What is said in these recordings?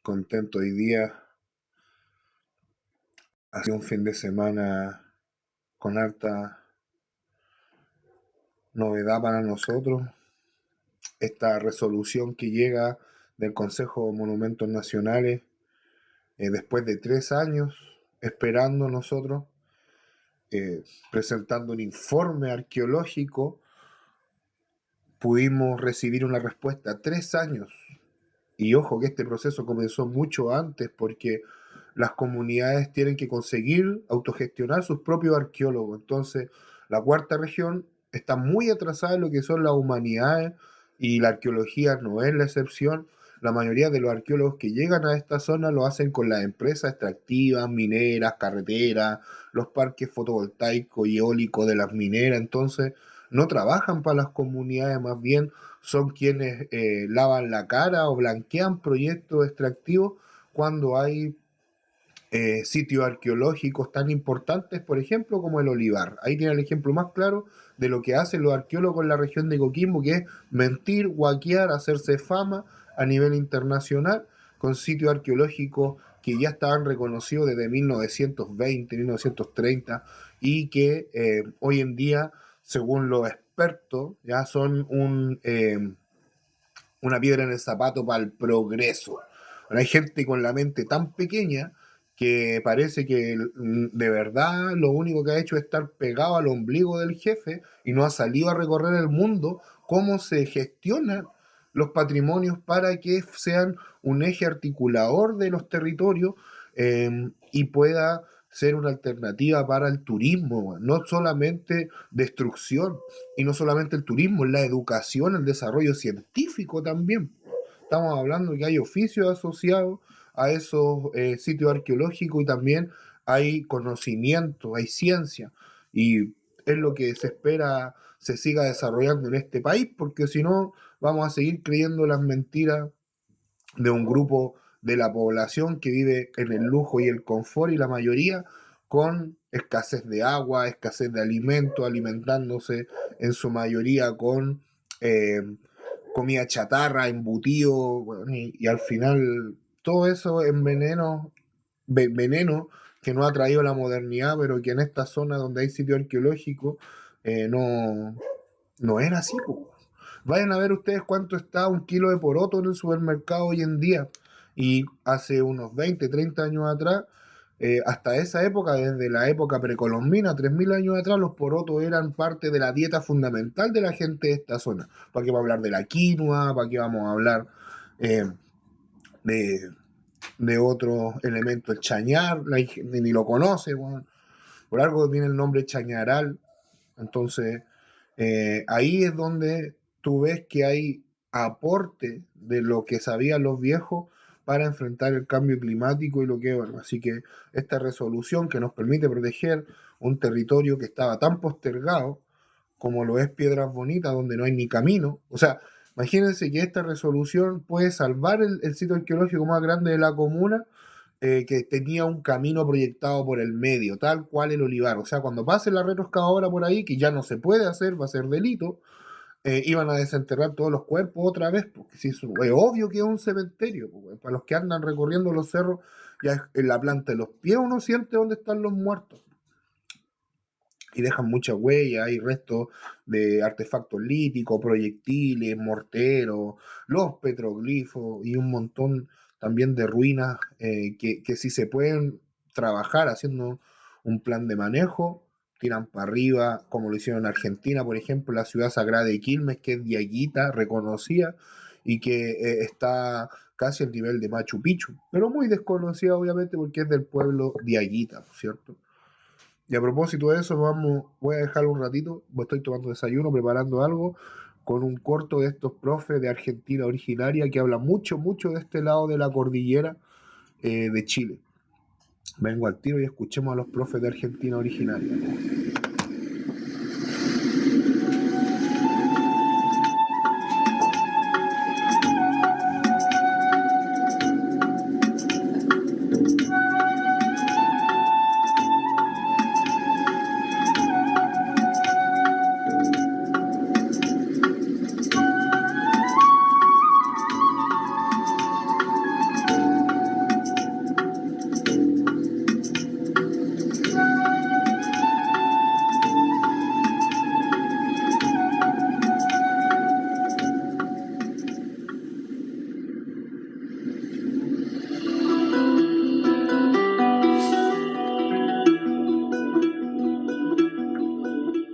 Contento hoy día. Ha sido un fin de semana con harta novedad para nosotros. Esta resolución que llega del Consejo de Monumentos Nacionales, después de 3 años esperando nosotros, presentando un informe arqueológico, pudimos recibir una respuesta 3 años. Y ojo que este proceso comenzó mucho antes porque las comunidades tienen que conseguir autogestionar sus propios arqueólogos. Entonces, la cuarta región está muy atrasada en lo que son las humanidades y la arqueología no es la excepción. La mayoría de los arqueólogos que llegan a esta zona lo hacen con las empresas extractivas, mineras, carreteras, los parques fotovoltaicos y eólicos de las mineras. Entonces, no trabajan para las comunidades, más bien son quienes lavan la cara o blanquean proyectos extractivos cuando hay sitios arqueológicos tan importantes, por ejemplo, como el Olivar. Ahí tiene el ejemplo más claro de lo que hacen los arqueólogos en la región de Coquimbo, que es mentir, guaquear, hacerse fama a nivel internacional con sitios arqueológicos que ya estaban reconocidos desde 1920, 1930 y que hoy en día, según los expertos, ya son una piedra en el zapato para el progreso. Hay gente con la mente tan pequeña que parece que de verdad lo único que ha hecho es estar pegado al ombligo del jefe y no ha salido a recorrer el mundo cómo se gestionan los patrimonios para que sean un eje articulador de los territorios y pueda ser una alternativa para el turismo, no solamente destrucción, y no solamente el turismo, la educación, el desarrollo científico también. Estamos hablando que hay oficios asociados a esos sitios arqueológicos y también hay conocimiento, hay ciencia, y es lo que se espera se siga desarrollando en este país, porque si no vamos a seguir creyendo las mentiras de un grupo de la población que vive en el lujo y el confort y la mayoría con escasez de agua, escasez de alimentos, alimentándose en su mayoría con eh, comida chatarra, embutido, bueno, y al final todo eso es veneno que no ha traído la modernidad, pero que en esta zona donde hay sitio arqueológico no, no era así, po. Vayan a ver ustedes cuánto está un kilo de poroto en el supermercado hoy en día. Y hace unos 20, 30 años atrás, hasta esa época, desde la época precolombina, 3000 años atrás, los porotos eran parte de la dieta fundamental de la gente de esta zona. ¿Para qué vamos a hablar de la quinoa? ¿Para qué vamos a hablar eh, de, de otros elementos? El chañar, ni lo conoce, bueno. Por algo viene el nombre chañaral. Entonces, ahí es donde tú ves que hay aporte de lo que sabían los viejos para enfrentar el cambio climático y lo que, bueno, así que esta resolución que nos permite proteger un territorio que estaba tan postergado como lo es Piedras Bonitas, donde no hay ni camino. O sea, imagínense que esta resolución puede salvar el sitio arqueológico más grande de la comuna, que tenía un camino proyectado por el medio, tal cual el olivar. O sea, cuando pase la retroexcavadora por ahí, que ya no se puede hacer, va a ser delito, iban a desenterrar todos los cuerpos otra vez, porque si es obvio que es un cementerio. Pues, para los que andan recorriendo los cerros, ya en la planta de los pies uno siente dónde están los muertos. Y dejan mucha huella, hay restos de artefactos líticos, proyectiles, morteros, los petroglifos y un montón también de ruinas que si se pueden trabajar haciendo un plan de manejo, tiran para arriba, como lo hicieron en Argentina, por ejemplo, la ciudad sagrada de Quilmes, que es diaguita, reconocida, y que está casi al nivel de Machu Picchu, pero muy desconocida obviamente porque es del pueblo diaguita, ¿cierto? Y a propósito de eso, voy a dejarlo un ratito, estoy tomando desayuno, preparando algo, con un corto de estos profes de Argentina originaria que habla mucho, mucho de este lado de la cordillera de Chile. Vengo al tiro y escuchemos a los profes de Argentina originaria.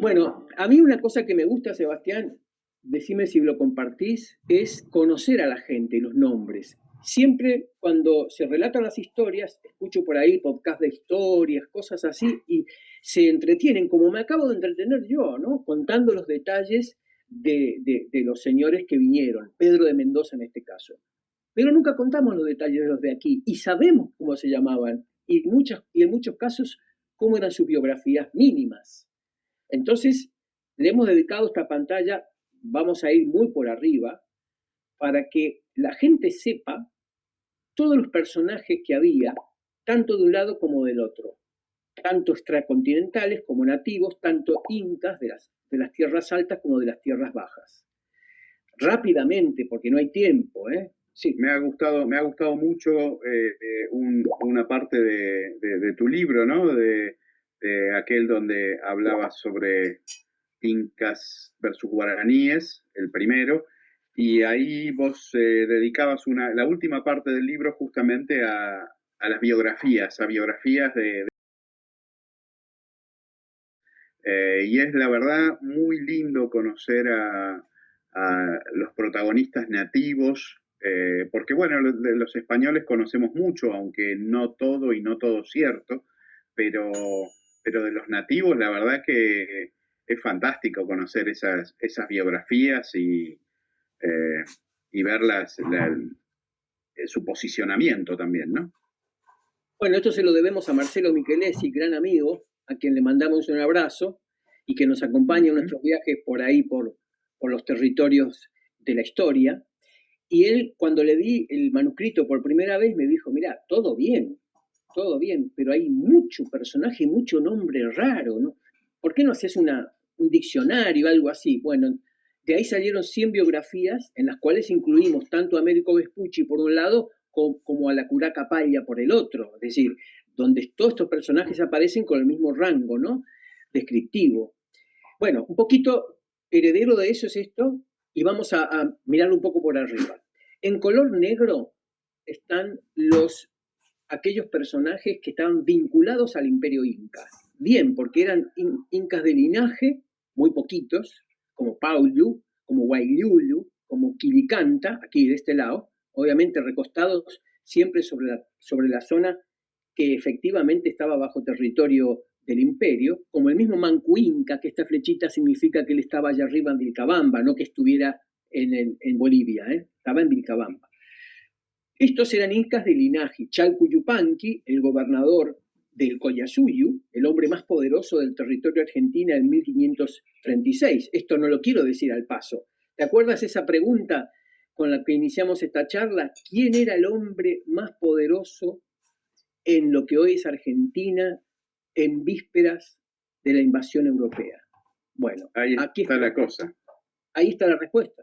Bueno, a mí una cosa que me gusta, Sebastián, decime si lo compartís, es conocer a la gente, los nombres. Siempre cuando se relatan las historias, escucho por ahí podcast de historias, cosas así, y se entretienen, como me acabo de entretener yo, ¿no? Contando los detalles de los señores que vinieron, Pedro de Mendoza en este caso. Pero nunca contamos los detalles de los de aquí, y sabemos cómo se llamaban, y en muchos casos cómo eran sus biografías mínimas. Entonces, le hemos dedicado esta pantalla, vamos a ir muy por arriba, para que la gente sepa todos los personajes que había, tanto de un lado como del otro, tanto extracontinentales como nativos, tanto incas de las tierras altas como de las tierras bajas. Rápidamente, porque no hay tiempo, ¿eh? Sí. Me ha gustado mucho una parte de tu libro, ¿no? De aquel donde hablabas sobre incas versus guaraníes, el primero, y ahí vos dedicabas la última parte del libro justamente a las biografías, a biografías y es la verdad muy lindo conocer a los protagonistas nativos, porque bueno, de los españoles conocemos mucho, aunque no todo y no todo cierto, pero, pero de los nativos la verdad que es fantástico conocer esas biografías eh, y ver su posicionamiento también, ¿no? Bueno, esto se lo debemos a Marcelo Michelesi, gran amigo, a quien le mandamos un abrazo y que nos acompaña en Uh -huh. nuestros viajes por ahí, por los territorios de la historia. Y él, cuando le di el manuscrito por primera vez, me dijo, mira, todo bien, pero hay mucho personaje, mucho nombre raro, ¿no? ¿Por qué no haces un diccionario, algo así? Bueno, de ahí salieron 100 biografías en las cuales incluimos tanto a Américo Vespucci por un lado como a la Curaca Palla por el otro, es decir, donde todos estos personajes aparecen con el mismo rango, ¿no? Descriptivo. Bueno, un poquito heredero de eso es esto, y vamos a mirarlo un poco por arriba. En color negro están aquellos personajes que estaban vinculados al imperio inca. Bien, porque eran incas de linaje, muy poquitos, como Paulu, como Wailuulu, como Quilicanta, aquí de este lado, obviamente recostados siempre sobre la zona que efectivamente estaba bajo territorio del imperio, como el mismo Manco Inca, que esta flechita significa que él estaba allá arriba en Vilcabamba, no que estuviera en Bolivia, estaba en Vilcabamba. Estos eran incas de linaje. Chalco Yupanqui, el gobernador del Collasuyu, el hombre más poderoso del territorio argentino en 1536. Esto no lo quiero decir al paso. ¿Te acuerdas esa pregunta con la que iniciamos esta charla? ¿Quién era el hombre más poderoso en lo que hoy es Argentina en vísperas de la invasión europea? Bueno, Ahí aquí está la cosa. ahí está la respuesta.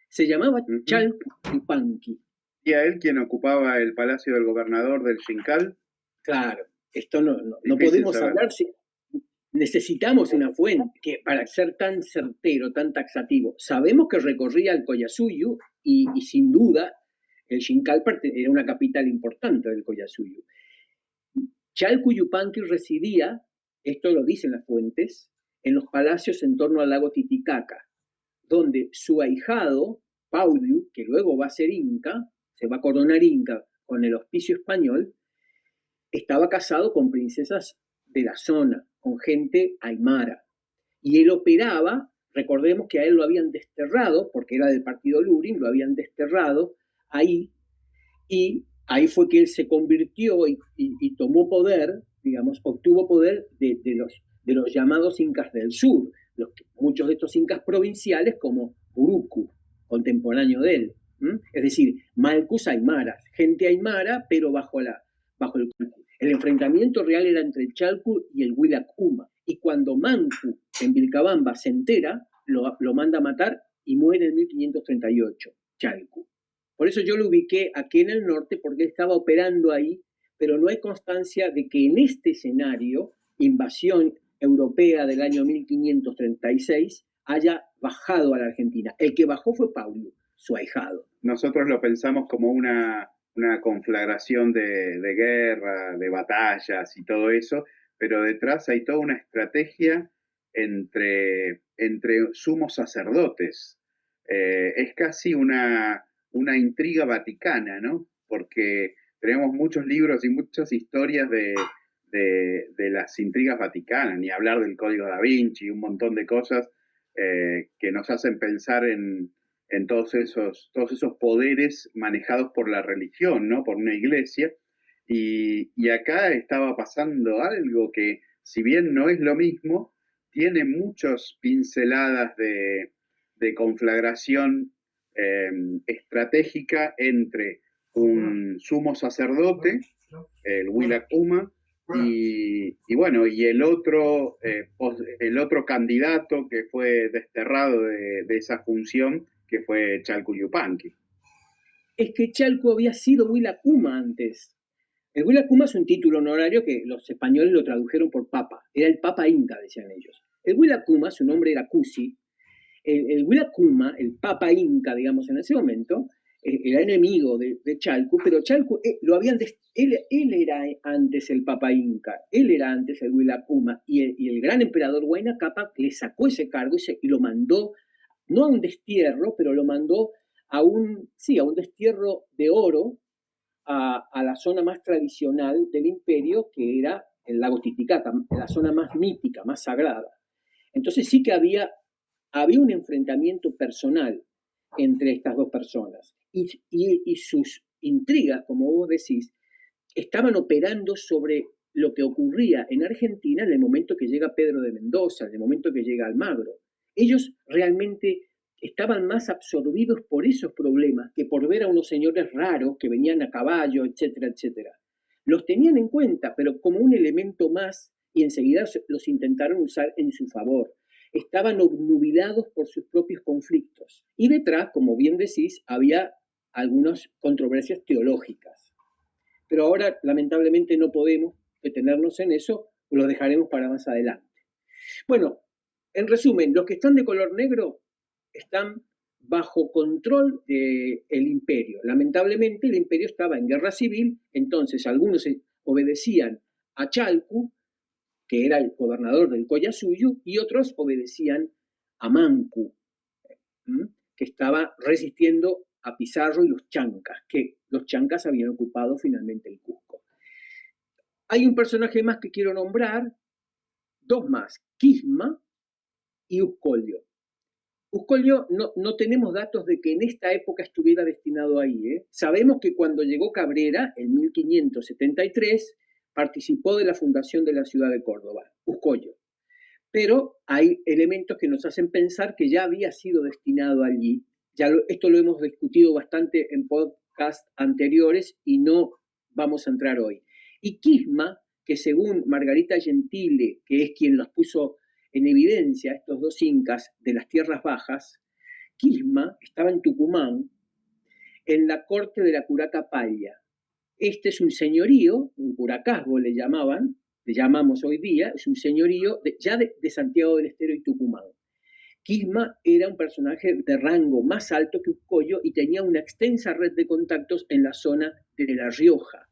Se llamaba Uh -huh. Chalco Yupanqui. ¿Y a él quien ocupaba el palacio del gobernador del Xincal? Claro, esto no podemos saber. hablar si necesitamos una fuente que para ser tan certero, tan taxativo. Sabemos que recorría el Collasuyu y sin duda el Xincal era una capital importante del Collasuyu. Chalco Yupanqui residía, esto lo dicen las fuentes, en los palacios en torno al lago Titicaca, donde su ahijado, Pauliu, que luego va a ser inca, se va a coronar inca con el auspicio español, estaba casado con princesas de la zona, con gente aymara. Y él operaba, recordemos que a él lo habían desterrado, porque era del partido Lurin, lo habían desterrado ahí, y ahí fue que él se convirtió y tomó poder, digamos, obtuvo poder de los llamados incas del sur, muchos de estos incas provinciales como Urucu, contemporáneo de él. Es decir, Malcus Aymaras, gente aymara, pero bajo el enfrentamiento real era entre el Chalcu y el Huilac Uma. Y cuando Mancu en Vilcabamba se entera, lo manda a matar y muere en 1538, Chalcu. Por eso yo lo ubiqué aquí en el norte, porque él estaba operando ahí, pero no hay constancia de que en este escenario, invasión europea del año 1536, haya bajado a la Argentina. El que bajó fue Paulo, su ahijado. Nosotros lo pensamos como una conflagración de guerra, de batallas y todo eso, pero detrás hay toda una estrategia entre sumos sacerdotes. Es casi una intriga vaticana, ¿no? Porque tenemos muchos libros y muchas historias de las intrigas vaticanas, ni hablar del Código da Vinci, un montón de cosas que nos hacen pensar en todos esos poderes manejados por la religión, ¿no? Por una iglesia. Y acá estaba pasando algo que, si bien no es lo mismo, tiene muchas pinceladas de conflagración estratégica entre un sumo sacerdote, el Willacuma, y bueno, y el otro candidato que fue desterrado de esa función, que fue Chalco Yupanqui. Es que Chalco había sido Willacuma antes. El Willacuma es un título honorario que los españoles lo tradujeron por papa. Era el papa inca, decían ellos. El Willacuma, su nombre era Cusi. El Willacuma, el papa inca, digamos, en ese momento, era enemigo de Chalco, pero Chalco él era antes el papa inca, él era antes el Willacuma, y el gran emperador Huayna Cápac le sacó ese cargo y lo mandó, no a un destierro, pero lo mandó a un destierro de oro a la zona más tradicional del imperio, que era el lago Titicaca, la zona más mítica, más sagrada. Entonces sí que había un enfrentamiento personal entre estas dos personas. Y sus intrigas, como vos decís, estaban operando sobre lo que ocurría en Argentina en el momento que llega Pedro de Mendoza, en el momento que llega Almagro. Ellos realmente estaban más absorbidos por esos problemas que por ver a unos señores raros que venían a caballo, etcétera, etcétera. Los tenían en cuenta, pero como un elemento más, y enseguida los intentaron usar en su favor. Estaban obnubilados por sus propios conflictos. Y detrás, como bien decís, había algunas controversias teológicas. Pero ahora, lamentablemente, no podemos detenernos en eso, o lo dejaremos para más adelante. Bueno, en resumen, los que están de color negro están bajo control del imperio. Lamentablemente, el imperio estaba en guerra civil, entonces algunos obedecían a Chalco, que era el gobernador del Collasuyo, y otros obedecían a Mancu, que estaba resistiendo a Pizarro y los chancas, que los chancas habían ocupado finalmente el Cusco. Hay un personaje más que quiero nombrar, dos más, Quisma y Uscolio. Uscolio no tenemos datos de que en esta época estuviera destinado ahí. Sabemos que cuando llegó Cabrera, en 1573, participó de la fundación de la ciudad de Córdoba, Uscolio. Pero hay elementos que nos hacen pensar que ya había sido destinado allí. Esto lo hemos discutido bastante en podcasts anteriores y no vamos a entrar hoy. Y Quisma, que según Margarita Gentile, que es quien los puso en evidencia, estos dos incas de las tierras bajas, Quisma estaba en Tucumán, en la corte de la Curaca Palla. Este es un señorío, un curacazgo le llamamos hoy día, es un señorío de Santiago del Estero y Tucumán. Quisma era un personaje de rango más alto que Uscolio y tenía una extensa red de contactos en la zona de La Rioja.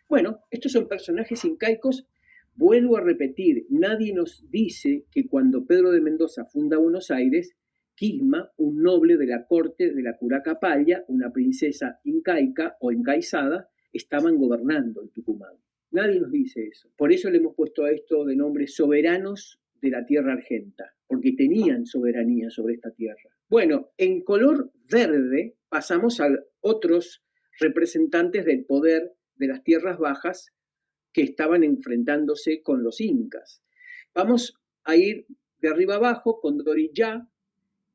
Bueno, estos son personajes incaicos. Vuelvo a repetir, nadie nos dice que cuando Pedro de Mendoza funda Buenos Aires, Quisma, un noble de la corte de la Curaca Palla, una princesa incaica o encaizada, estaban gobernando en Tucumán. Nadie nos dice eso. Por eso le hemos puesto a esto de nombre soberanos de la tierra argenta, porque tenían soberanía sobre esta tierra. Bueno, en color verde pasamos a otros representantes del poder de las tierras bajas que estaban enfrentándose con los incas. Vamos a ir de arriba abajo con Condoriyá,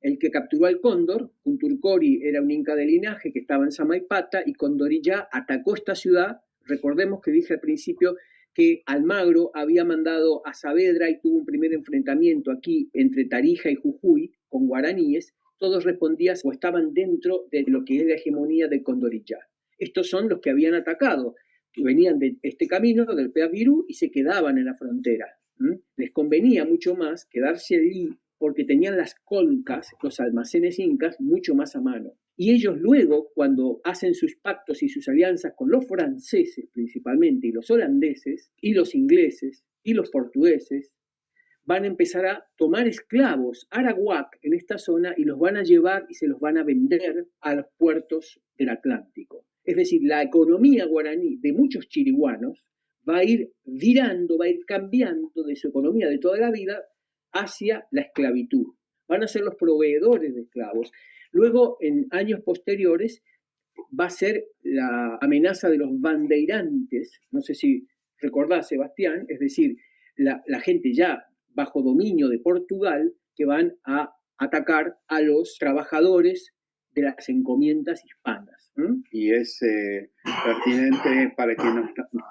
el que capturó al cóndor. Kunturkori era un inca de linaje que estaba en Samaipata y Condoriyá atacó esta ciudad. Recordemos que dije al principio que Almagro había mandado a Saavedra y tuvo un primer enfrentamiento aquí entre Tarija y Jujuy con guaraníes. Todos respondían o estaban dentro de lo que es la hegemonía de Condoriyá. Estos son los que habían atacado, que venían de este camino del Peavirú y se quedaban en la frontera. Les convenía mucho más quedarse allí porque tenían las colcas, los almacenes incas, mucho más a mano. Y ellos luego, cuando hacen sus pactos y sus alianzas con los franceses principalmente, y los holandeses, y los ingleses, y los portugueses, van a empezar a tomar esclavos arawak en esta zona y los van a llevar y se los van a vender a los puertos del Atlántico. Es decir, la economía guaraní de muchos chiriguanos va a ir virando, va a ir cambiando de su economía de toda la vida hacia la esclavitud. Van a ser los proveedores de esclavos. Luego, en años posteriores, va a ser la amenaza de los bandeirantes, no sé si recordás, Sebastián, es decir, la gente ya bajo dominio de Portugal que van a atacar a los trabajadores de las encomiendas hispanas. Y es pertinente para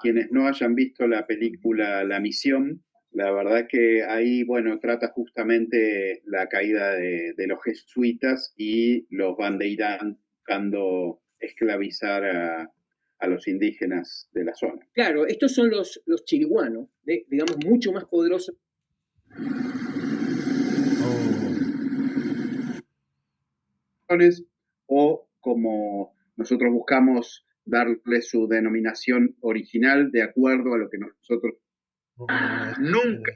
quienes no hayan visto la película La Misión. La verdad que ahí, bueno, trata justamente la caída de los jesuitas y los bandeirantes buscando esclavizar a los indígenas de la zona. Claro, estos son los chiriguanos, digamos, mucho más poderosos. O como nosotros buscamos darle su denominación original de acuerdo a lo que nosotros nunca.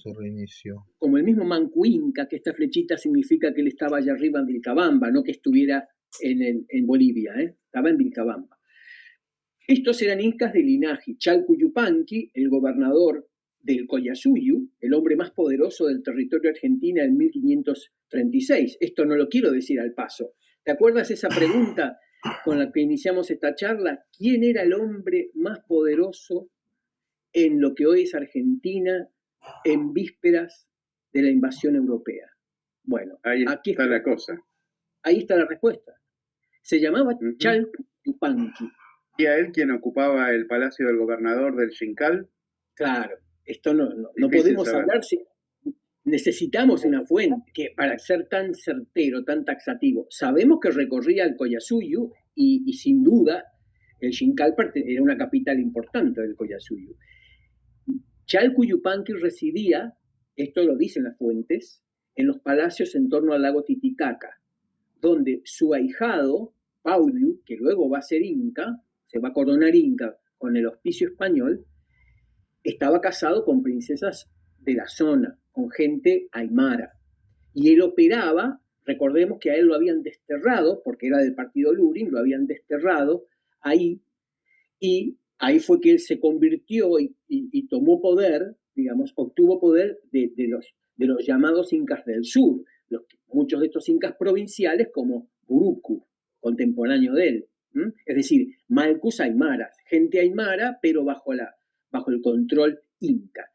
Se reinició. Como el mismo Manco Inca, que esta flechita significa que él estaba allá arriba en Vilcabamba, no que estuviera en Bolivia, estaba en Vilcabamba. Estos eran incas de linaje. Chalco Yupanqui, el gobernador del Collasuyu, el hombre más poderoso del territorio argentino en 1536. Esto no lo quiero decir al paso. ¿Te acuerdas esa pregunta con la que iniciamos esta charla? ¿Quién era el hombre más poderoso en lo que hoy es Argentina en vísperas de la invasión europea? Bueno, ahí aquí está la cosa. Ahí está la respuesta. Se llamaba Chalco Yupanqui. ¿Y a él quien ocupaba el palacio del gobernador del Xincal? Claro, esto no podemos hablar si necesitamos una fuente que para ser tan certero, tan taxativo. Sabemos que recorría el Collasuyu y sin duda el Xincal era una capital importante del Collasuyu. Chalco Yupanqui residía, esto lo dicen las fuentes, en los palacios en torno al lago Titicaca, donde su ahijado, Pauliu, que luego va a ser inca, se va a coronar inca con el auspicio español, estaba casado con princesas de la zona, con gente aymara. Y él operaba, recordemos que a él lo habían desterrado, porque era del partido Lurin, lo habían desterrado ahí, y ahí fue que él se convirtió y tomó poder, digamos, obtuvo poder de los llamados incas del sur, muchos de estos incas provinciales como Buruku, contemporáneo de él. Es decir, Malcus aymaras, gente aymara, pero bajo el control inca.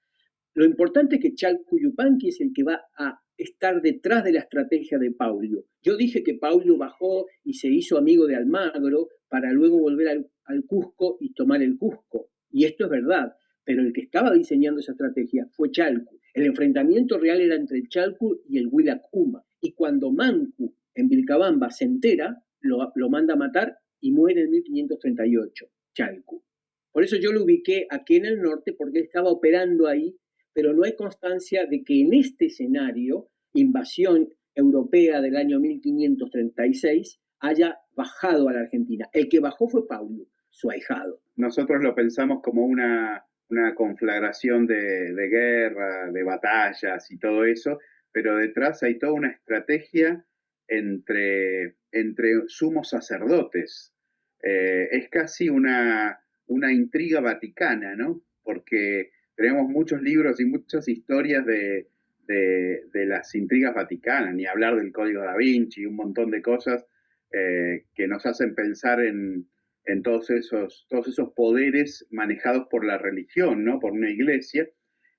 Lo importante es que Chalco Yupanqui es el que va a estar detrás de la estrategia de Paulo. Yo dije que Paulo bajó y se hizo amigo de Almagro para luego volver al Cusco y tomar el Cusco. Y esto es verdad, pero el que estaba diseñando esa estrategia fue Chalco. El enfrentamiento real era entre el Chalco y el Huila Kuma. Y cuando Manco en Vilcabamba se entera, lo manda a matar y muere en 1538, Chalco. Por eso yo lo ubiqué aquí en el norte, porque él estaba operando ahí, pero no hay constancia de que en este escenario, invasión europea del año 1536, haya bajado a la Argentina. El que bajó fue Paulo, su ahijado. Nosotros lo pensamos como una conflagración de guerra, de batallas y todo eso, pero detrás hay toda una estrategia entre sumos sacerdotes. Es casi una intriga vaticana, ¿no? Porque tenemos muchos libros y muchas historias de las intrigas vaticanas, ni hablar del Código da Vinci y un montón de cosas que nos hacen pensar en todos esos poderes manejados por la religión, ¿no? Por una iglesia.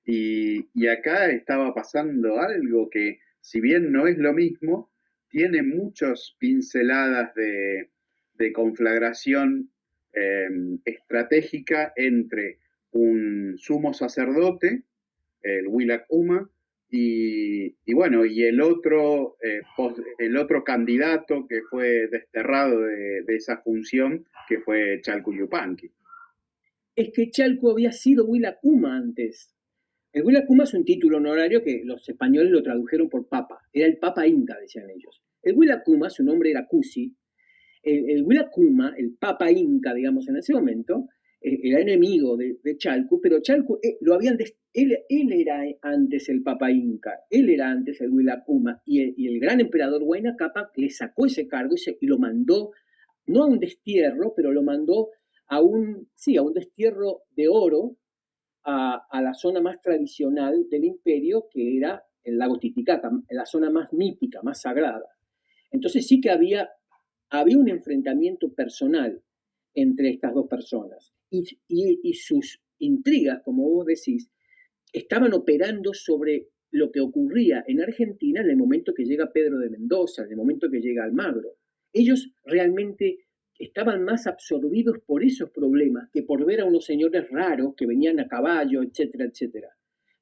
Y acá estaba pasando algo que, si bien no es lo mismo, tiene muchas pinceladas de conflagración estratégica entre un sumo sacerdote, el Huila Kuma, y el otro candidato que fue desterrado de esa función, que fue Chalco Yupanqui. Es que Chalco había sido Huila Kuma antes. El Huila Kuma es un título honorario que los españoles lo tradujeron por papa. Era el papa inca, decían ellos. El Huila Kuma, su nombre era Cusi. El Huila Kuma, el papa inca, digamos, en ese momento, era enemigo de Chalco, pero Chalco él era antes el Papa Inca, él era antes el Huila Puma, y el gran emperador Huayna Cápac le sacó ese cargo y lo mandó, no a un destierro, pero lo mandó sí, a un destierro de oro a la zona más tradicional del imperio, que era el lago Titicaca, la zona más mítica, más sagrada. Entonces sí que había un enfrentamiento personal entre estas dos personas. Y sus intrigas, como vos decís, estaban operando sobre lo que ocurría en Argentina en el momento que llega Pedro de Mendoza, en el momento que llega Almagro. Ellos realmente estaban más absorbidos por esos problemas que por ver a unos señores raros que venían a caballo, etcétera, etcétera.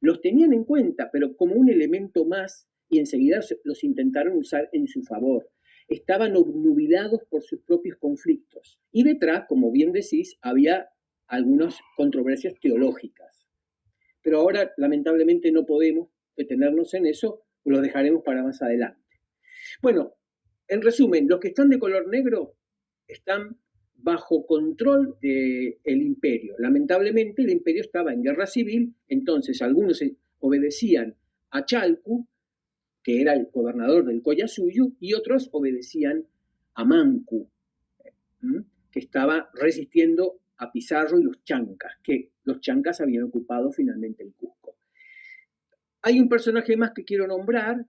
Los tenían en cuenta, pero como un elemento más, y enseguida los intentaron usar en su favor. Estaban obnubilados por sus propios conflictos. Y detrás, como bien decís, había algunas controversias teológicas. Pero ahora, lamentablemente, no podemos detenernos en eso, lo dejaremos para más adelante. Bueno, en resumen, los que están de color negro están bajo control del imperio. Lamentablemente, el imperio estaba en guerra civil, entonces algunos obedecían a Chalcu, que era el gobernador del Collasuyo, y otros obedecían a Mancu, que estaba resistiendo a Pizarro y los chancas, que los chancas habían ocupado finalmente el Cusco. Hay un personaje más que quiero nombrar,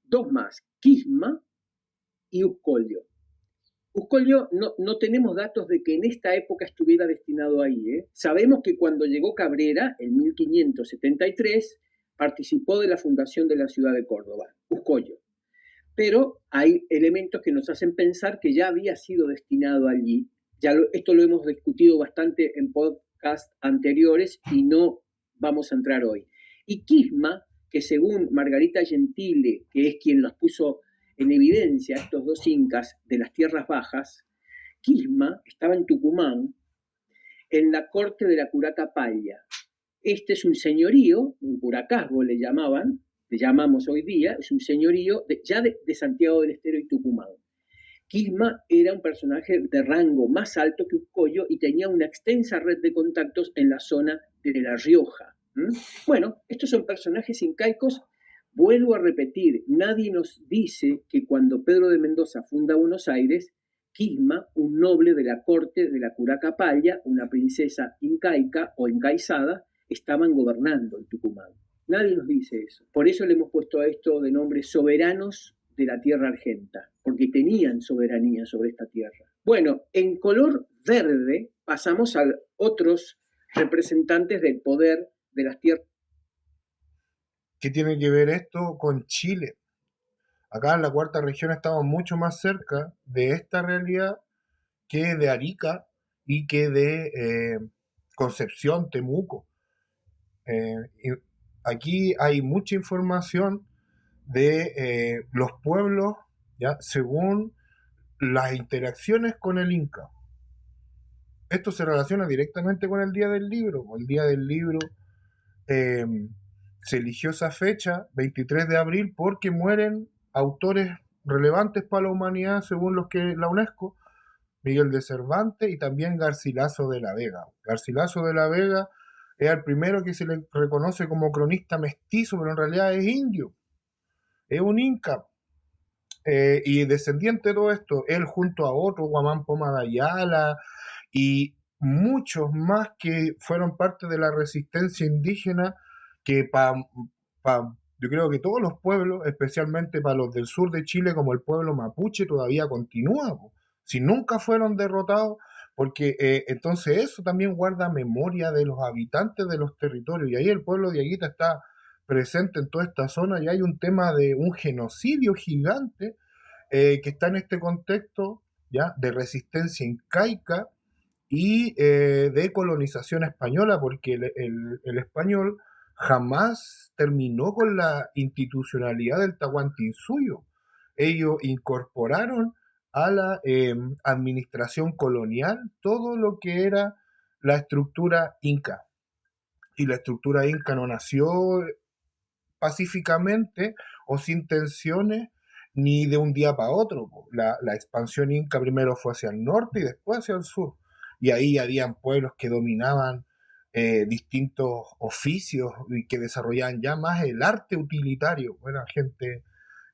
dos más, Quisma y Uscolio. Uscolio no tenemos datos de que en esta época estuviera destinado ahí. Sabemos que cuando llegó Cabrera, en 1573, participó de la fundación de la ciudad de Córdoba, Uscolio. Pero hay elementos que nos hacen pensar que ya había sido destinado allí. Esto lo hemos discutido bastante en podcasts anteriores y no vamos a entrar hoy. Y Quisma, que según Margarita Gentile, que es quien los puso en evidencia, estos dos incas de las tierras bajas, Quisma estaba en Tucumán, en la corte de la Curaca Palla. Este es un señorío, un curacazgo le llamamos hoy día, es un señorío de Santiago del Estero y Tucumán. Quisma era un personaje de rango más alto que Uscolio y tenía una extensa red de contactos en la zona de La Rioja. Bueno, estos son personajes incaicos. Vuelvo a repetir, nadie nos dice que cuando Pedro de Mendoza funda Buenos Aires, Quisma, un noble de la corte de la Curaca Palla, una princesa incaica o encaizada, estaban gobernando el Tucumán. Nadie nos dice eso. Por eso le hemos puesto a esto de nombre soberanos de la tierra argenta, porque tenían soberanía sobre esta tierra. Bueno, en color verde pasamos a otros representantes del poder de las tierras. ¿Qué tiene que ver esto con Chile? Acá en la cuarta región estamos mucho más cerca de esta realidad que de Arica y que de Concepción, Temuco. Y aquí hay mucha información de los pueblos, ¿ya? Según las interacciones con el Inca. Esto se relaciona directamente con el Día del Libro. El Día del Libro eh, se eligió esa fecha, 23 de abril, porque mueren autores relevantes para la humanidad según los que la UNESCO, Miguel de Cervantes y también Garcilaso de la Vega. Garcilaso de la Vega es el primero que se le reconoce como cronista mestizo, pero en realidad es indio, es un inca. Y descendiente de todo esto, él junto a otro, Guamán Poma de Ayala y muchos más que fueron parte de la resistencia indígena, que yo creo que todos los pueblos, especialmente para los del sur de Chile, como el pueblo mapuche, todavía continúa, si nunca fueron derrotados, porque entonces eso también guarda memoria de los habitantes de los territorios, y ahí el pueblo de Aguita está presente en toda esta zona, y hay un tema de un genocidio gigante que está en este contexto, ¿ya?, de resistencia incaica y de colonización española, porque el español jamás terminó con la institucionalidad del Tahuantinsuyo. Ellos incorporaron a la administración colonial todo lo que era la estructura inca. Y la estructura inca no nació pacíficamente o sin tensiones ni de un día para otro. La expansión inca primero fue hacia el norte y después hacia el sur. y ahí habían pueblos que dominaban distintos oficios y que desarrollaban ya más el arte utilitario. Bueno, gente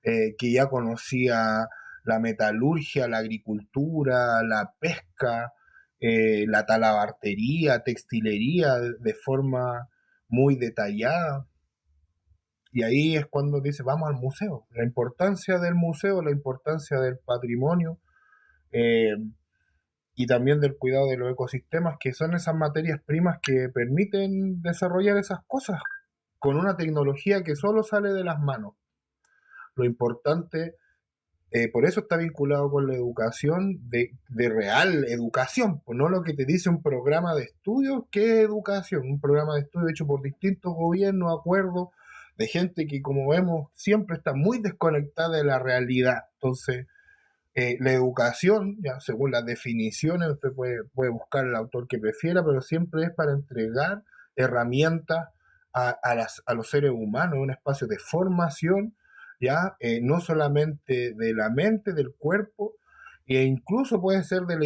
que ya conocía la metalurgia, la agricultura, la pesca, la talabartería, textilería de forma muy detallada. Y ahí es cuando dice, vamos al museo. La importancia del museo, la importancia del patrimonio eh, y también del cuidado de los ecosistemas, que son esas materias primas que permiten desarrollar esas cosas con una tecnología que solo sale de las manos. Lo importante, por eso está vinculado con la educación de real educación, pues no lo que te dice un programa de estudio, que es educación, un programa de estudio hecho por distintos gobiernos, acuerdos, de gente que como vemos siempre está muy desconectada de la realidad. Entonces, la educación, ya según las definiciones, usted puede buscar el autor que prefiera, pero siempre es para entregar herramientas a los seres humanos, un espacio de formación, ya no solamente de la mente, del cuerpo, e incluso puede ser de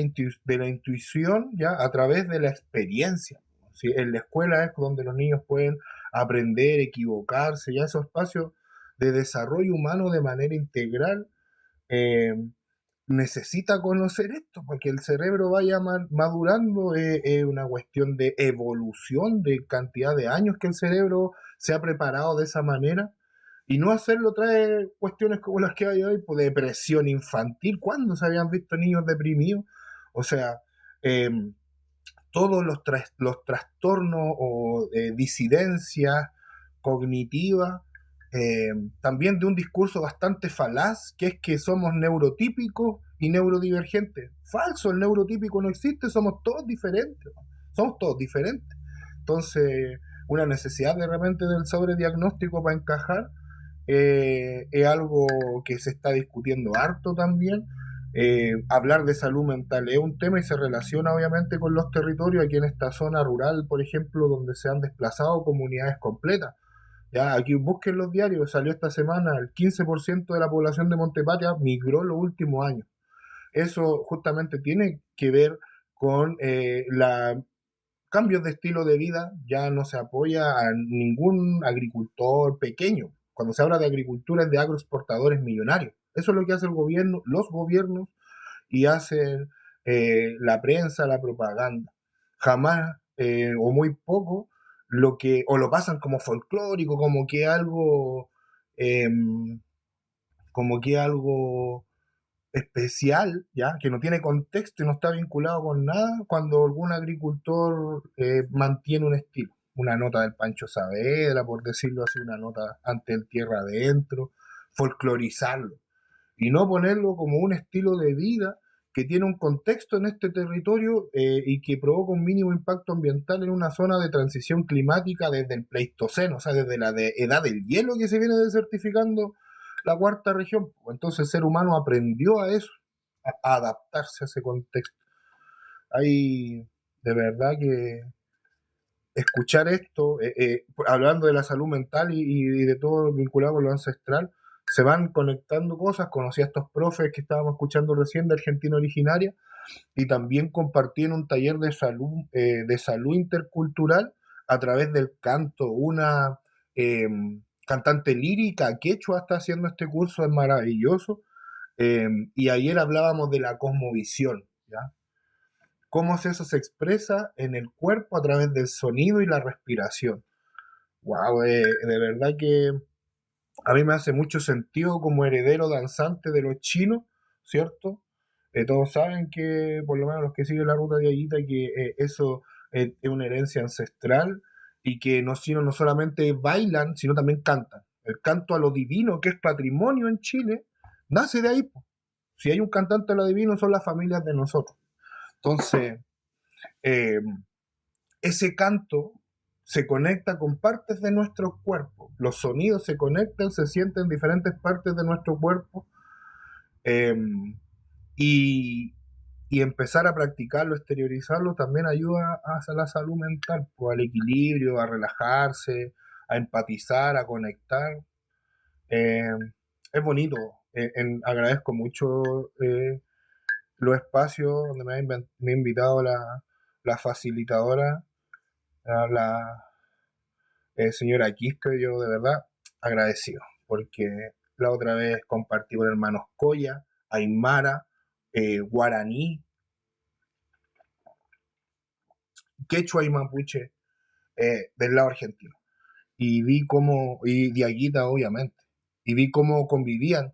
la intuición, ya a través de la experiencia. ¿Sí? En la escuela es donde los niños pueden aprender, equivocarse, ya esos espacios de desarrollo humano de manera integral. eh, Necesita conocer esto, porque el cerebro vaya madurando, es una cuestión de evolución, de cantidad de años que el cerebro se ha preparado de esa manera, y no hacerlo trae cuestiones como las que hay hoy, pues depresión infantil. ¿Cuándo se habían visto niños deprimidos? O sea, eh, todos los trastornos o disidencias cognitivas, eh, también de un discurso bastante falaz, que es que somos neurotípicos y neurodivergentes. Falso, el neurotípico no existe, somos todos diferentes. Entonces, una necesidad de repente del sobrediagnóstico para encajar es algo que se está discutiendo harto también. Hablar de salud mental es un tema y se relaciona obviamente con los territorios. Aquí en esta zona rural, por ejemplo, donde se han desplazado comunidades completas. Ya, aquí busquen los diarios, salió esta semana, el 15% de la población de Montepatria migró en los últimos años. Eso justamente tiene que ver con cambios de estilo de vida. Ya no se apoya a ningún agricultor pequeño. Cuando se habla de agricultura es de agroexportadores millonarios. Eso es lo que hace el gobierno, los gobiernos, y hacen la prensa, la propaganda. Jamás o muy poco o lo pasan como folclórico, eh, como que algo especial, ¿ya? Que no tiene contexto y no está vinculado con nada, cuando algún agricultor mantiene un estilo. Una nota del Pancho Saavedra, por decirlo así, una nota ante el tierra adentro, folclorizarlo y no ponerlo como un estilo de vida que tiene un contexto en este territorio y que provoca un mínimo impacto ambiental en una zona de transición climática desde el Pleistoceno, o sea, desde la edad del hielo que se viene desertificando la cuarta región. Entonces el ser humano aprendió a eso, a adaptarse a ese contexto. Hay de verdad que escuchar esto, hablando de la salud mental y de todo vinculado con lo ancestral, se van conectando cosas. Conocí a estos profes que estábamos escuchando recién de Argentina originaria, y también compartí en un taller de salud intercultural a través del canto. Una eh, cantante lírica quechua está haciendo este curso, es maravilloso. Y ayer hablábamos de la cosmovisión, ¿ya? Cómo eso se expresa en el cuerpo a través del sonido y la respiración. Wow, de verdad que a mí me hace mucho sentido como heredero danzante de los chinos, ¿cierto? Todos saben que, por lo menos los que siguen la ruta de Aguita, que eso es una herencia ancestral, y que los chinos no solamente bailan, sino también cantan. El canto a lo divino, que es patrimonio en Chile, nace de ahí, po. Si hay un cantante a lo divino, son las familias de nosotros. Entonces, eh, ese canto se conecta con partes de nuestro cuerpo. Los sonidos se conectan, se sienten en diferentes partes de nuestro cuerpo, eh, y, y empezar a practicarlo, exteriorizarlo, también ayuda a la salud mental, pues, al equilibrio, a relajarse, a empatizar, a conectar. Eh, es bonito. Agradezco mucho los espacios donde me ha invitado la facilitadora, la señora Quispe, yo de verdad agradecido, porque la otra vez compartí con hermanos Coya, Aymara, Guaraní, Quechua y Mapuche del lado argentino. Y vi cómo, y Diaguita obviamente, y vi cómo convivían,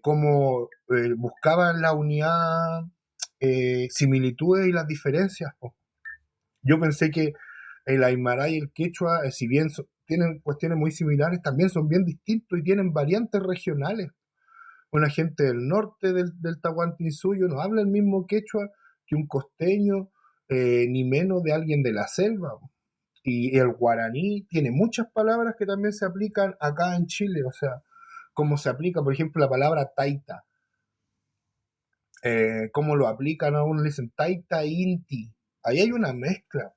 cómo buscaban la unidad, similitudes y las diferencias. Po. Yo pensé que el Aymara y el Quechua, si bien tienen cuestiones muy similares, también son bien distintos y tienen variantes regionales. Una gente del norte del Tahuantinsuyo no habla el mismo quechua que un costeño, ni menos de alguien de la selva. Y el guaraní tiene muchas palabras que también se aplican acá en Chile, o sea, como se aplica, por ejemplo, la palabra taita, cómo lo aplican a uno, le dicen taita inti. Ahí hay una mezcla,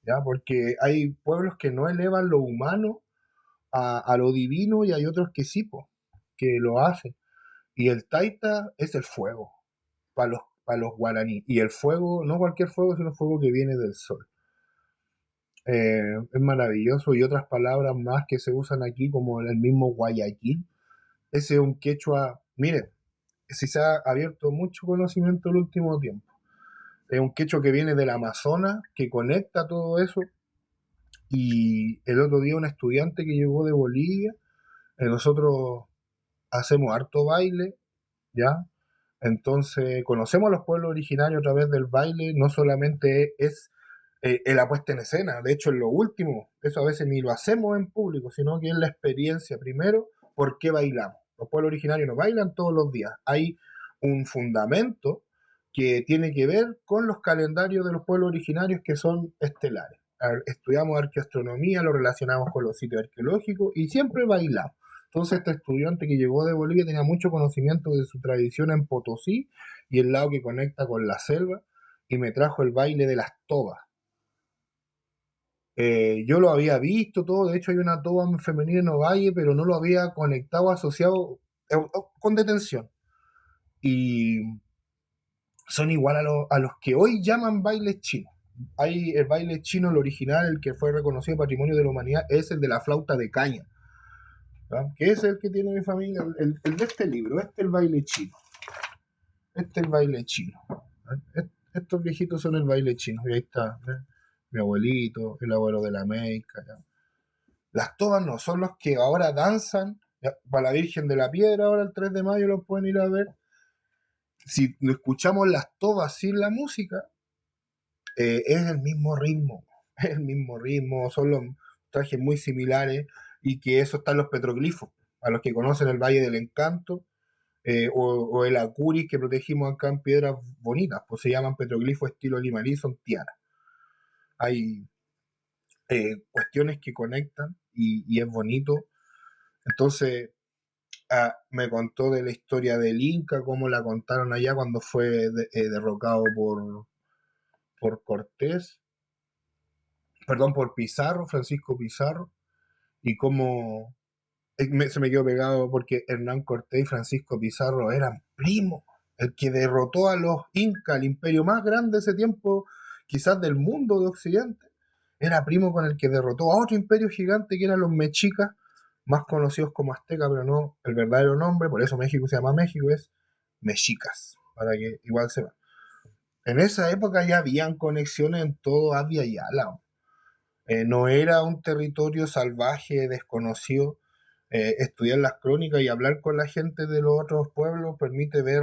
¿ya? Porque hay pueblos que no elevan lo humano a lo divino y hay otros que sí, po, que lo hacen. Y el taita es el fuego para los guaraní. Y el fuego, no cualquier fuego, sino fuego que viene del sol. Es maravilloso. Y otras palabras más que se usan aquí, como el mismo Guayaquil. Ese es un quechua, miren, si se ha abierto mucho conocimiento el último tiempo. Es un quechua que viene del Amazonas, que conecta todo eso. Y el otro día un estudiante que llegó de Bolivia, nosotros hacemos harto baile, ¿ya? Entonces, conocemos a los pueblos originarios a través del baile, no solamente es la puesta en escena, de hecho, es lo último, eso a veces ni lo hacemos en público, sino que es la experiencia primero, ¿por qué bailamos? Los pueblos originarios no bailan todos los días, hay un fundamento que tiene que ver con los calendarios de los pueblos originarios que son estelares. Estudiamos arqueoastronomía, lo relacionamos con los sitios arqueológicos y siempre bailamos. Entonces este estudiante que llegó de Bolivia tenía mucho conocimiento de su tradición en Potosí y el lado que conecta con la selva y me trajo el baile de las tobas. Yo lo había visto todo, de hecho hay una toba femenina en Ovalle, pero no lo había conectado, asociado con detención. Y son igual a los que hoy llaman bailes chinos. Hay el baile chino, el original, el que fue reconocido Patrimonio de la Humanidad, es el de la flauta de caña. ¿Ah? Que es el que tiene mi familia, el de este libro, este es el baile chino. Este es el baile chino. Estos viejitos son el baile chino. Y ahí está, ¿eh? Mi abuelito, el abuelo de la Meica. ¿Ya? Las tobas no, son los que ahora danzan. ¿Ya? Para la Virgen de la Piedra, ahora el 3 de mayo lo pueden ir a ver. Si lo escuchamos las tobas sin la música, es el mismo ritmo. Es el mismo ritmo, son los trajes muy similares y que eso está en los petroglifos. A los que conocen el Valle del Encanto, o el acuris que protegimos acá en Piedras Bonitas, pues se llaman petroglifos estilo limarí, son tiaras. Hay cuestiones que conectan y es bonito. Entonces, me contó de la historia del Inca, cómo la contaron allá cuando fue derrocado por Cortés, perdón, por Pizarro, Francisco Pizarro, y cómo se me quedó pegado porque Hernán Cortés y Francisco Pizarro eran primos. El que derrotó a los incas, el imperio más grande de ese tiempo, quizás del mundo de Occidente, era primo con el que derrotó a otro imperio gigante que eran los mexicas, más conocidos como aztecas, pero no el verdadero nombre, por eso México se llama México, es mexicas, para que igual se va. En esa época ya habían conexiones en todo Abya y Ala. No era un territorio salvaje, desconocido. Estudiar las crónicas y hablar con la gente de los otros pueblos permite ver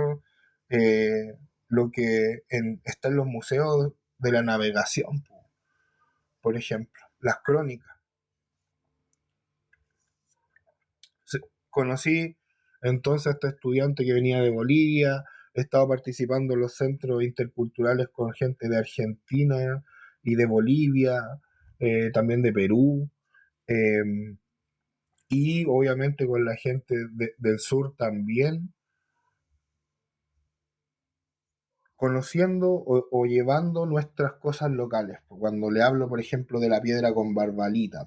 lo que está en los museos de la navegación, por ejemplo, las crónicas. Conocí entonces a este estudiante que venía de Bolivia, he estado participando en los centros interculturales con gente de Argentina y de Bolivia, también de Perú. Eh, y obviamente con la gente del sur también, conociendo o llevando nuestras cosas locales. Cuando le hablo, por ejemplo, de la piedra con barbalita,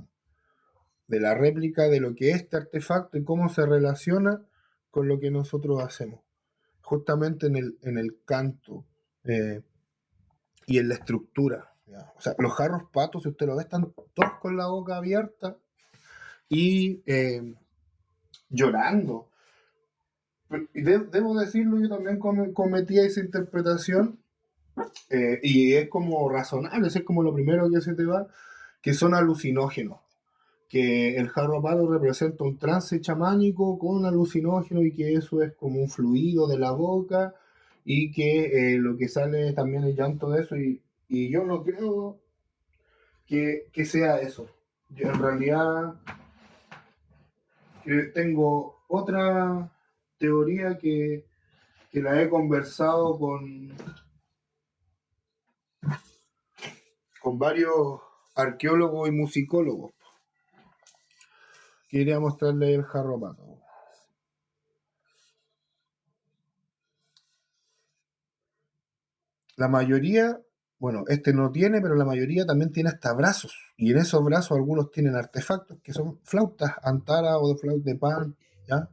de la réplica de lo que es este artefacto y cómo se relaciona con lo que nosotros hacemos. Justamente en el canto, y en la estructura. ¿Ya? O sea, los jarros patos, si usted lo ve, están todos con la boca abierta y llorando. Y debo decirlo, yo también cometí esa interpretación y es como razonable, es como lo primero que se te va, que son alucinógenos. Que el jarro pato representa un trance chamánico con un alucinógeno y que eso es como un fluido de la boca y que lo que sale también el llanto de eso y yo no creo que sea eso. Yo en realidad tengo otra teoría que la he conversado con varios arqueólogos y musicólogos. Quería mostrarle el jarro pato. La mayoría, bueno, este no tiene, pero la mayoría también tiene hasta brazos. Y en esos brazos algunos tienen artefactos que son flautas, antara o de flauta de pan, ¿ya?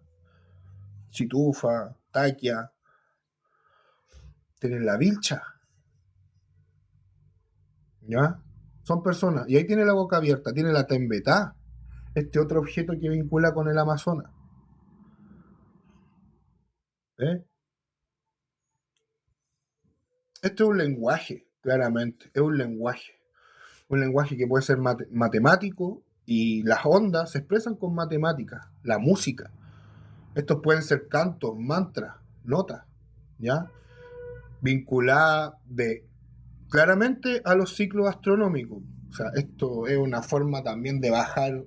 Chitufa, taquia, tienen la vilcha, ¿ya? Son personas. Y ahí tiene la boca abierta, tiene la tembetá, este otro objeto que vincula con el Amazonas. ¿Eh? Esto es un lenguaje, claramente, es un lenguaje. Un lenguaje que puede ser matemático y las ondas se expresan con matemáticas, la música. Estos pueden ser cantos, mantras, notas, ¿ya? Vinculadas claramente a los ciclos astronómicos. O sea, esto es una forma también de bajar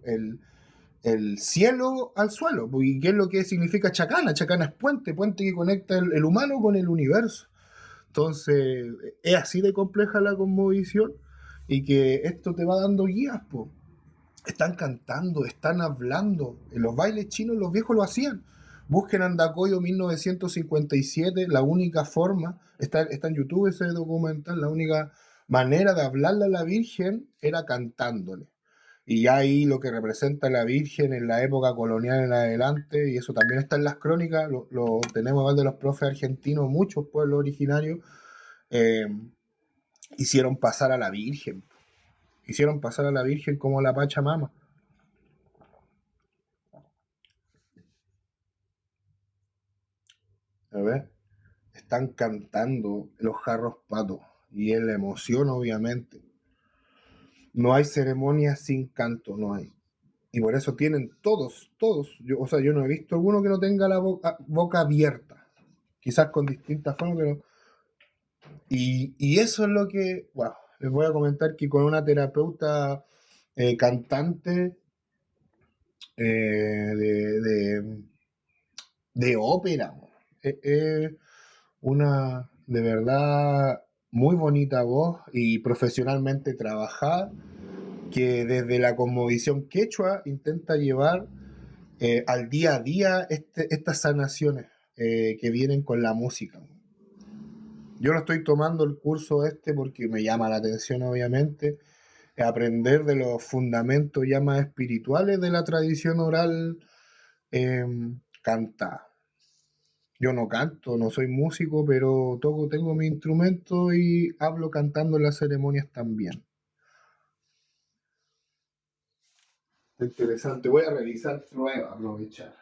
el cielo al suelo. ¿Y qué es lo que significa chacana? Chacana es puente, puente que conecta el humano con el universo. Entonces, es así de compleja la cosmovisión y que esto te va dando guías, po. Están cantando, están hablando. En los bailes chinos los viejos lo hacían. Busquen Andacoyo 1957, la única forma, está en YouTube ese documental, la única manera de hablarle a la Virgen era cantándole. Y ya ahí lo que representa la Virgen en la época colonial en adelante, y eso también está en las crónicas, lo tenemos más de los profes argentinos, muchos pueblos originarios, eh, hicieron pasar a la Virgen. Hicieron pasar a la Virgen como la Pachamama. A ver, están cantando los jarros patos y es la emoción, obviamente. No hay ceremonia sin canto, no hay. Y por eso tienen todos. O sea, yo no he visto alguno que no tenga la boca abierta. Quizás con distintas formas, pero. Y eso es lo que. Bueno, les voy a comentar que con una terapeuta cantante de, de ópera, una de verdad muy bonita voz y profesionalmente trabajada que desde la cosmovisión quechua intenta llevar al día a día estas sanaciones que vienen con la música. Yo lo estoy tomando el curso este porque me llama la atención, obviamente, aprender de los fundamentos ya más espirituales de la tradición oral eh, cantada. Yo no canto, no soy músico, pero toco, tengo mi instrumento y hablo cantando en las ceremonias también. Interesante, voy a revisar pruebas, aprovechar.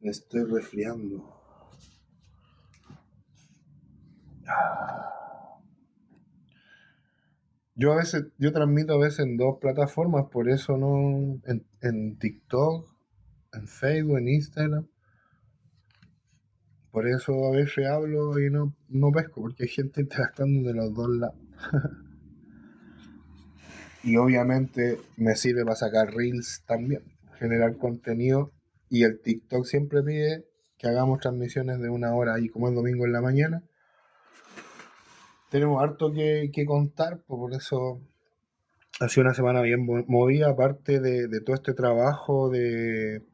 Me estoy resfriando. Yo transmito a veces en dos plataformas, por eso no, en TikTok, en Facebook, en Instagram. Por eso a veces hablo y no pesco, porque hay gente interactuando de los dos lados. Y obviamente me sirve para sacar reels también, generar contenido. Y el TikTok siempre pide que hagamos transmisiones de 1 hora y como es domingo en la mañana. Tenemos harto que contar, pues por eso ha sido una semana bien movida, aparte de todo este trabajo de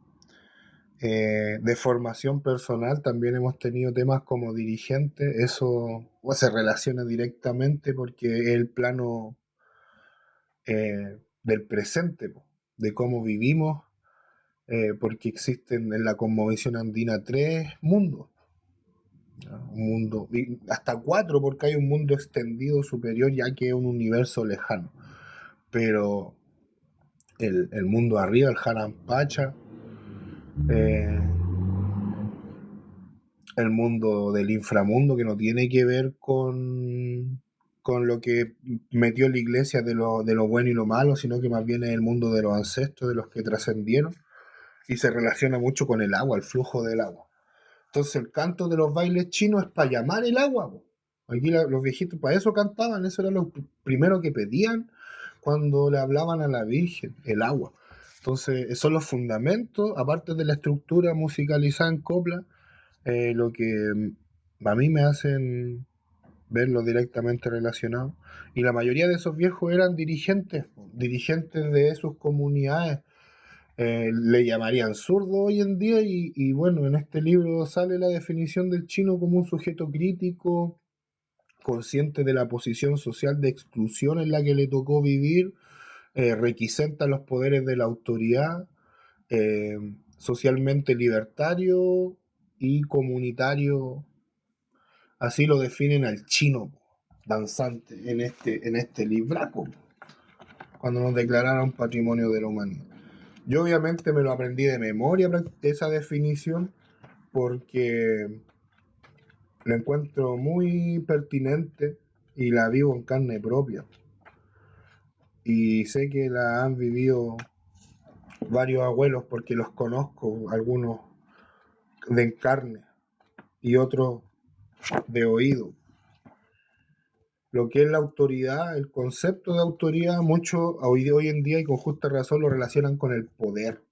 De formación personal también hemos tenido temas como dirigentes, eso se relaciona directamente porque es el plano del presente, po, de cómo vivimos, porque existen en la cosmovisión andina tres mundos, ¿no? Un mundo, hasta cuatro, porque hay un mundo extendido superior, ya que es un universo lejano. Pero el mundo arriba, el Haram Pacha, eh, el mundo del inframundo, que no tiene que ver con lo que metió la iglesia de lo bueno y lo malo, sino que más bien es el mundo de los ancestros, de los que trascendieron, y se relaciona mucho con el agua, el flujo del agua. Entonces el canto de los bailes chinos es para llamar el agua, po. Aquí los viejitos para eso cantaban, eso era lo primero que pedían cuando le hablaban a la Virgen, el agua. Entonces, son los fundamentos, aparte de la estructura musicalizada en copla, lo que a mí me hacen verlo directamente relacionado. Y la mayoría de esos viejos eran dirigentes, dirigentes de sus comunidades. Le llamarían zurdo hoy en día y bueno, en este libro sale la definición del chino como un sujeto crítico, consciente de la posición social de exclusión en la que le tocó vivir, requisenta los poderes de la autoridad, eh, socialmente libertario y comunitario. Así lo definen al chino danzante en este libraco, cuando nos declararon patrimonio de la humanidad. Yo obviamente me lo aprendí de memoria esa definición porque la encuentro muy pertinente y la vivo en carne propia. Y sé que la han vivido varios abuelos porque los conozco, algunos de carne y otros de oído. Lo que es la autoridad, el concepto de autoridad, muchos hoy en día y con justa razón lo relacionan con el poder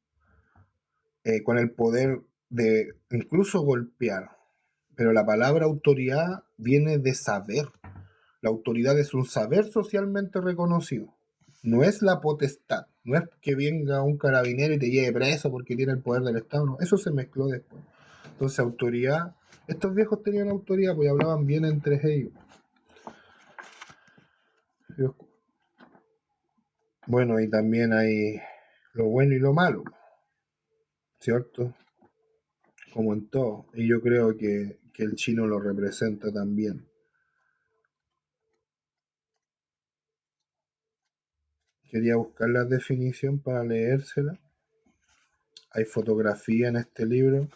de incluso golpear. Pero la palabra autoridad viene de saber. La autoridad es un saber socialmente reconocido. No es la potestad. No es que venga un carabinero y te lleve preso porque tiene el poder del Estado. No, eso se mezcló después. Entonces, autoridad. Estos viejos tenían autoridad porque hablaban bien entre ellos. Bueno, y también hay lo bueno y lo malo, ¿cierto? Como en todo. Y yo creo que el chino lo representa también. Quería buscar la definición para leérsela. Hay fotografía en este libro.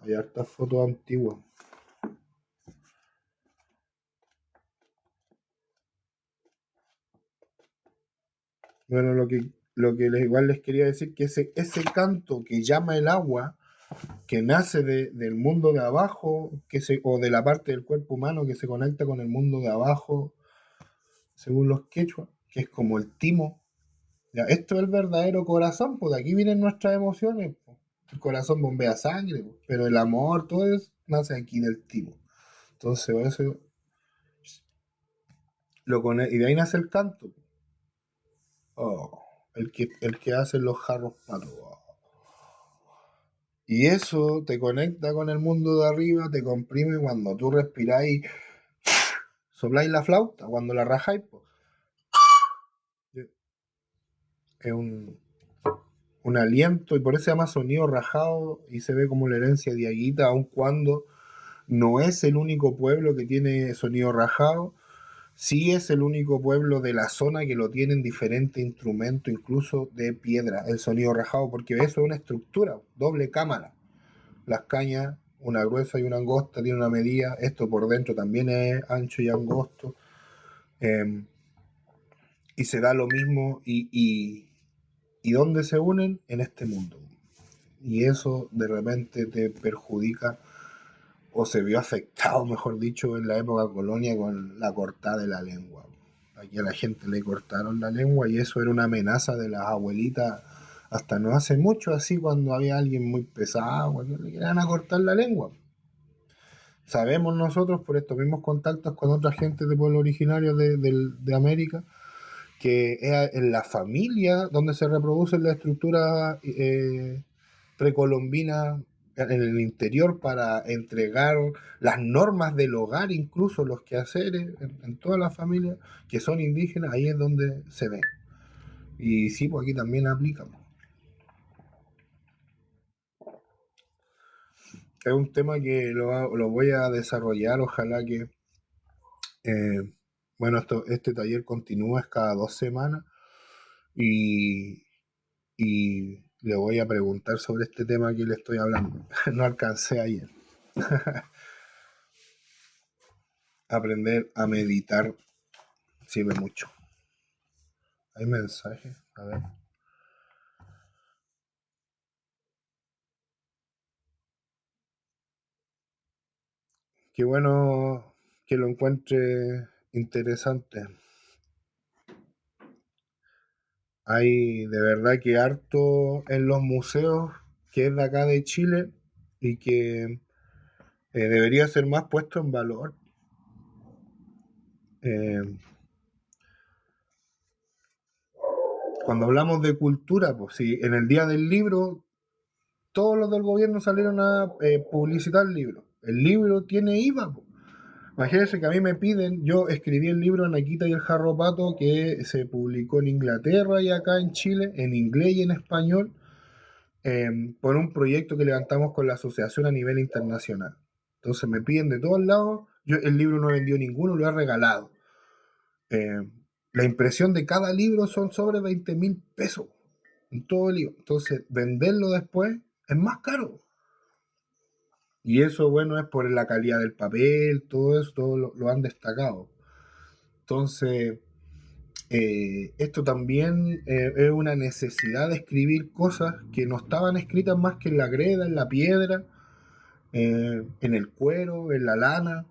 Hay hartas fotos antiguas. Bueno, igual les quería decir que ese canto que llama el agua, que nace del mundo de abajo, o de la parte del cuerpo humano que se conecta con el mundo de abajo, según los quechua, que es como el timo. Ya, esto es el verdadero corazón, pues de aquí vienen nuestras emociones. Pues. El corazón bombea sangre, pues, pero el amor, todo eso, nace aquí del timo. Entonces, eso y de ahí nace el canto. Oh, el que hace los jarros patos. Oh. Y eso te conecta con el mundo de arriba, te comprime cuando tú respiráis, sopláis la flauta, cuando la rajáis. Pues. Es un aliento y por eso se llama sonido rajado y se ve como la herencia de Diaguita, aun cuando no es el único pueblo que tiene sonido rajado, sí es el único pueblo de la zona que lo tiene en diferentes instrumentos, incluso de piedra, el sonido rajado, porque eso es una estructura, doble cámara. Las cañas, una gruesa y una angosta, tiene una medida, esto por dentro también es ancho y angosto, y se da lo mismo, y ¿dónde se unen? En este mundo. Y eso de repente te perjudica o se vio afectado, mejor dicho, en la época colonia con la cortada de la lengua. Aquí a la gente le cortaron la lengua y eso era una amenaza de las abuelitas hasta no hace mucho, así cuando había alguien muy pesado, cuando le querían a cortar la lengua. Sabemos nosotros por estos mismos contactos con otra gente de pueblo originario de América, que es en la familia donde se reproducen las estructuras precolombina en el interior para entregar las normas del hogar, incluso los quehaceres en toda la familia que son indígenas, ahí es donde se ven. Y sí, pues aquí también aplicamos. Es un tema que lo voy a desarrollar, ojalá que, bueno, este taller continúa, es cada 2 semanas y, y le voy a preguntar sobre este tema que le estoy hablando. No alcancé ayer. Aprender a meditar sirve mucho. Hay mensajes, a ver. Qué bueno que lo encuentre interesante. Hay de verdad que harto en los museos que es de acá de Chile y que debería ser más puesto en valor. Eh, Cuando hablamos de cultura, pues sí, en el Día del Libro, todos los del gobierno salieron a publicitar el libro. El libro tiene IVA, pues. Imagínense que a mí me piden, yo escribí el libro Anaquita y el Jarro Pato que se publicó en Inglaterra y acá en Chile, en inglés y en español, por un proyecto que levantamos con la asociación a nivel internacional. Entonces me piden de todos lados, yo el libro no vendió ninguno, lo he regalado. Eh, la impresión de cada libro son sobre 20.000 pesos en todo el libro. Entonces venderlo después es más caro. Y eso, bueno, es por la calidad del papel, todo eso, todo lo han destacado. Entonces, esto también es una necesidad de escribir cosas que no estaban escritas más que en la greda, en la piedra, en el cuero, en la lana.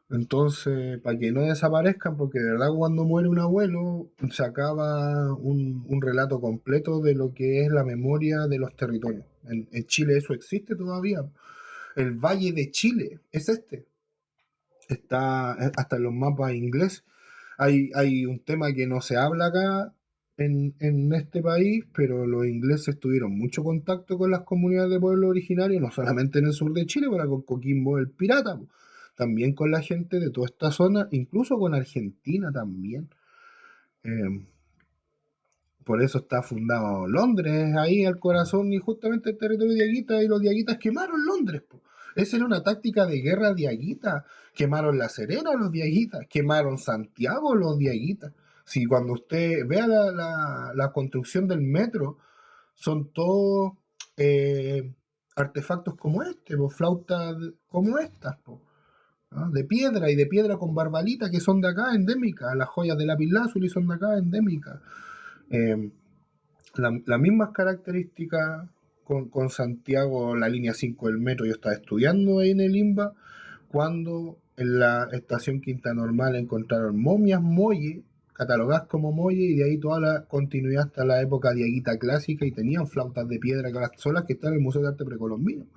Entonces, para que no desaparezcan, porque de verdad cuando muere un abuelo se acaba un relato completo de lo que es la memoria de los territorios. En Chile eso existe todavía. El Valle de Chile es este. Está hasta en los mapas ingleses. Hay un tema que no se habla acá en este país, pero los ingleses tuvieron mucho contacto con las comunidades de pueblos originarios, no solamente en el sur de Chile, pero con Coquimbo el Pirata, también con la gente de toda esta zona, incluso con Argentina también. Eh, por eso está fundado Londres, ahí al corazón y justamente el territorio de Diaguita, y los diaguitas quemaron Londres, po. Esa era una táctica de guerra diaguita. Quemaron La Serena los diaguitas, quemaron Santiago los diaguitas. Si cuando usted vea la construcción del metro, son todos eh, artefactos como este, po, flautas como estas, po, ¿no? De piedra y de piedra con barbalita que son de acá endémicas, las joyas de lapislázuli son de acá endémicas. Eh, las mismas características con Santiago, la línea 5 del metro. Yo estaba estudiando ahí en el IMBA cuando en la estación Quinta Normal encontraron momias Molle, catalogadas como Molle, y de ahí toda la continuidad hasta la época diaguita clásica, y tenían flautas de piedra que son las que están en el Museo de Arte Precolombino.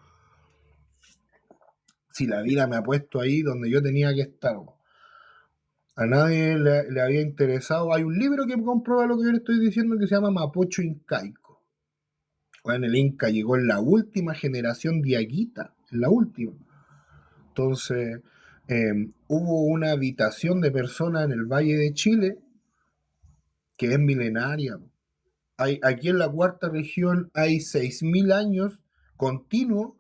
Si la vida me ha puesto ahí donde yo tenía que estar, a nadie le había interesado. Hay un libro que comprueba lo que yo le estoy diciendo que se llama Mapocho Incaico. Bueno, el Inca llegó en la última generación diaguita, en la última. Entonces, hubo una habitación de personas en el Valle de Chile que es milenaria. Aquí en la cuarta región hay 6.000 años continuos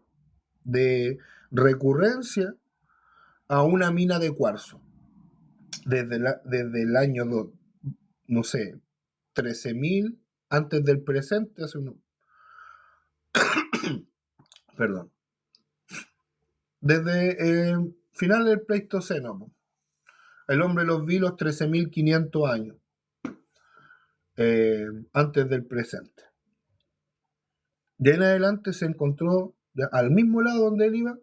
de recurrencia a una mina de cuarzo. Desde el año, no sé, 13.000 antes del presente, perdón, desde final del Pleistoceno, el hombre los vi los 13.500 años antes del presente. De en adelante se encontró al mismo lado donde él iba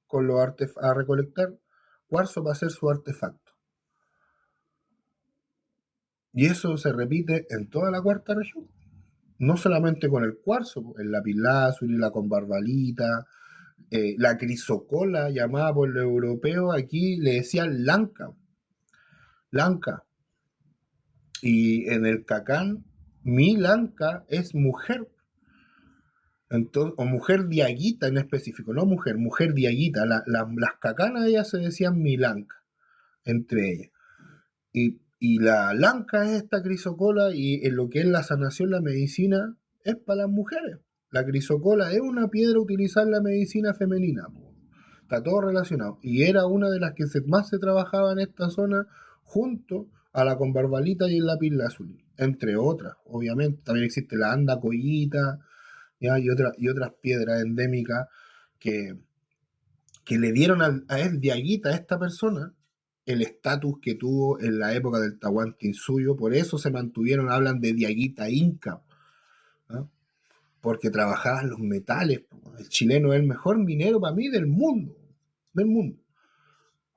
con los a recolectar cuarzo para hacer su artefacto. Y eso se repite en toda la cuarta región. No solamente con el cuarzo, el lapislázuli, la conbarbalita, la crisocola, llamada por los europeos, aquí le decían lanca. Lanca. Y en el cacán, mi lanca es mujer. Entonces, o mujer diaguita en específico, no mujer, mujer diaguita. Las cacanas ellas se decían milanca, entre ellas. Y la lanca es esta crisocola, y en lo que es la sanación, la medicina, es para las mujeres. La crisocola es una piedra utilizada en la medicina femenina. Está todo relacionado. Y era una de las que más se trabajaba en esta zona, junto a la conbarbalita y el lapislázuli, entre otras, obviamente. También existe la anda collita, ¿ya? Y otras piedras endémicas que, que le dieron a él, Diaguita, a esta persona, el estatus que tuvo en la época del Tahuantinsuyo. Por eso se mantuvieron, hablan de Diaguita Inca, ¿no? Porque trabajaban los metales. El chileno es el mejor minero para mí del mundo, del mundo.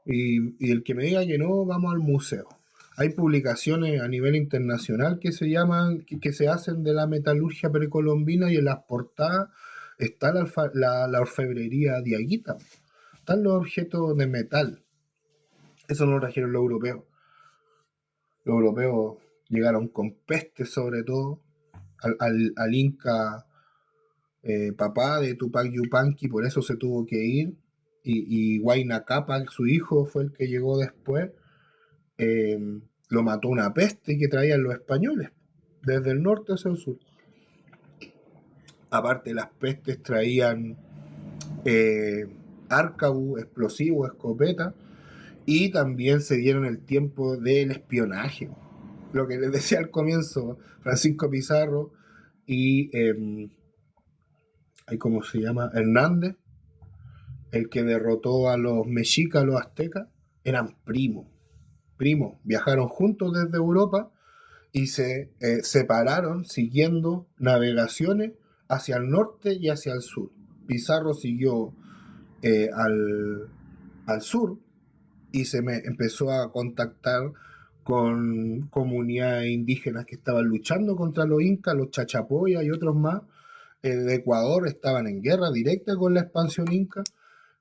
Y el que me diga que no, vamos al museo. Hay publicaciones a nivel internacional que se llaman, que se hacen de la metalurgia precolombina, y en las portadas está la orfebrería Diaguita. Están los objetos de metal. Eso no lo trajeron los europeos. Los europeos llegaron con peste, sobre todo, al Inca, papá de Tupac Yupanqui, por eso se tuvo que ir. Y Huayna Cápac, su hijo, fue el que llegó después. eh, lo mató una peste que traían los españoles, desde el norte hacia el sur. Aparte, las pestes traían arcabuz, explosivos, escopeta, y también se dieron el tiempo del espionaje. Lo que les decía al comienzo, Francisco Pizarro y, ¿cómo se llama? Hernández, el que derrotó a los mexicas, a los aztecas, eran primos. Viajaron juntos desde Europa y se separaron siguiendo navegaciones hacia el norte y hacia el sur. Pizarro siguió al sur, y empezó a contactar con comunidades indígenas que estaban luchando contra los incas, los chachapoyas y otros más. De Ecuador estaban en guerra directa con la expansión inca,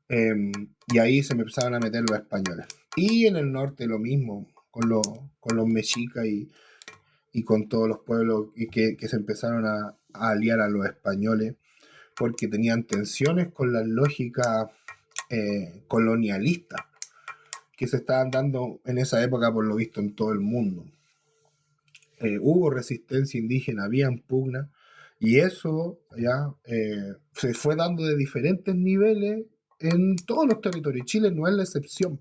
y ahí se empezaban a meter los españoles. Y en el norte lo mismo, con los mexicas y con todos los pueblos que se empezaron a aliar a los españoles, porque tenían tensiones con las lógicas colonialistas que se estaban dando en esa época, por lo visto, en todo el mundo. Hubo resistencia indígena, había pugna, y eso ya se fue dando de diferentes niveles en todos los territorios. Chile no es la excepción.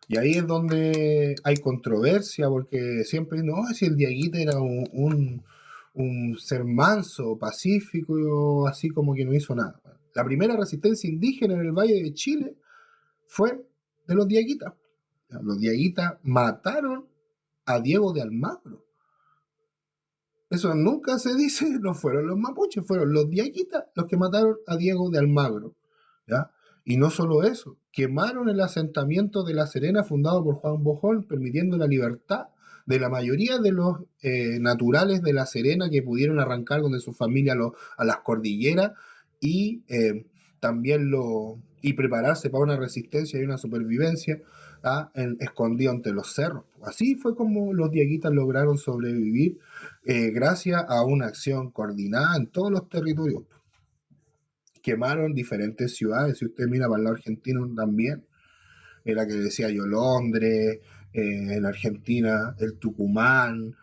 Y ahí es donde hay controversia, porque siempre, no, si el Diaguita era un ser manso, pacífico, así como que no hizo nada. La primera resistencia indígena en el Valle de Chile fue de los Diaguitas. Los Diaguitas mataron a Diego de Almagro. Eso nunca se dice, no fueron los mapuches, fueron los Diaguitas los que mataron a Diego de Almagro, ¿ya? Y no solo eso, quemaron el asentamiento de La Serena fundado por Juan Bohol, permitiendo la libertad de la mayoría de los naturales de La Serena, que pudieron arrancar donde su familia a las cordilleras, y también y prepararse para una resistencia y una supervivencia escondido entre los cerros. Así fue como los Diaguitas lograron sobrevivir, gracias a una acción coordinada en todos los territorios. Quemaron diferentes ciudades. Si usted mira para el lado argentino también, era que decía yo, Londres, en Argentina, el Tucumán,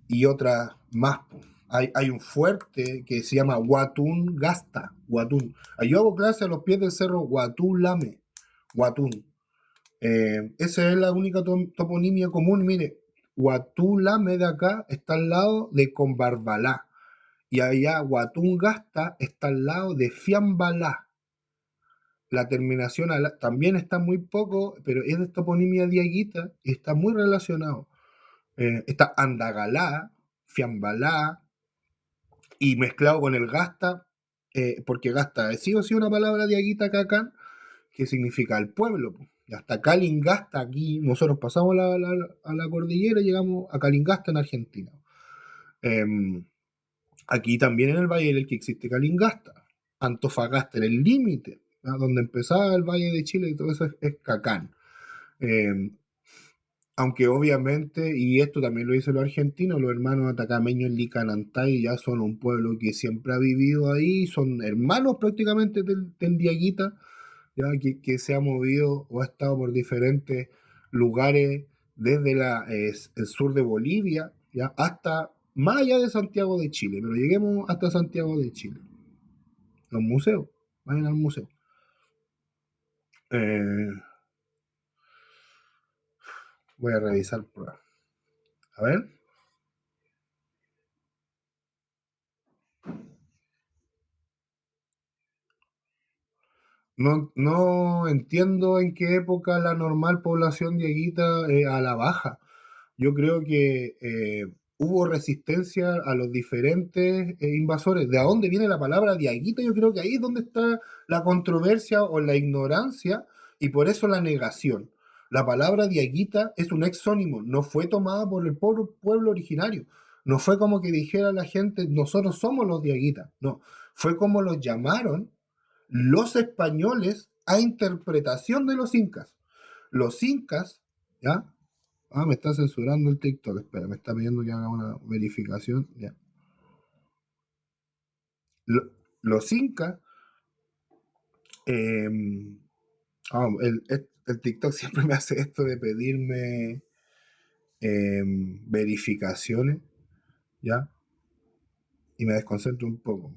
y otras más. Hay un fuerte que se llama Huatún Gasta. Huatún. Yo hago clase a los pies del cerro Huatulame. Huatún. Esa es la única toponimia común. Mire, Huatulame de acá está al lado de Combarbalá. Y allá Huatungasta está al lado de Fiambalá. La terminación también está muy poco, pero es de toponimia diaguita y está muy relacionado. Está Andagalá, Fiambalá, y mezclado con el Gasta, porque Gasta es sí o sí una palabra diaguita cacán, que significa el pueblo. Y hasta Calingasta, aquí nosotros pasamos a la cordillera y llegamos a Calingasta en Argentina. Aquí también en el Valle del Elqui existe Calingasta. Antofagasta en el límite, ¿no? Donde empezaba el Valle de Chile, y todo eso es Cacán. Aunque obviamente, y esto también lo dicen los argentinos, los hermanos atacameños en Licanantay ya son un pueblo que siempre ha vivido ahí, son hermanos prácticamente del Diaguita, ya que se ha movido o ha estado por diferentes lugares desde el sur de Bolivia, ya hasta más allá de Santiago de Chile, pero lleguemos hasta Santiago de Chile. Los museos, vayan al museo. Eh, Voy a revisar por ahí. A ver. No entiendo en qué época la normal población dieguita a la baja. Yo creo que hubo resistencia a los diferentes invasores. ¿De dónde viene la palabra diaguita? Yo creo que ahí es donde está la controversia o la ignorancia y por eso la negación. La palabra diaguita es un exónimo, no fue tomada por el pueblo originario. No fue como que dijera la gente, nosotros somos los diaguitas. No, fue como los llamaron los españoles a interpretación de los incas. Los incas, ¿ya? Ah, me está censurando el TikTok, espera, me está pidiendo que haga una verificación, ya. Los incas, eh, el TikTok siempre me hace esto de pedirme verificaciones, ¿ya? Y me desconcentro un poco.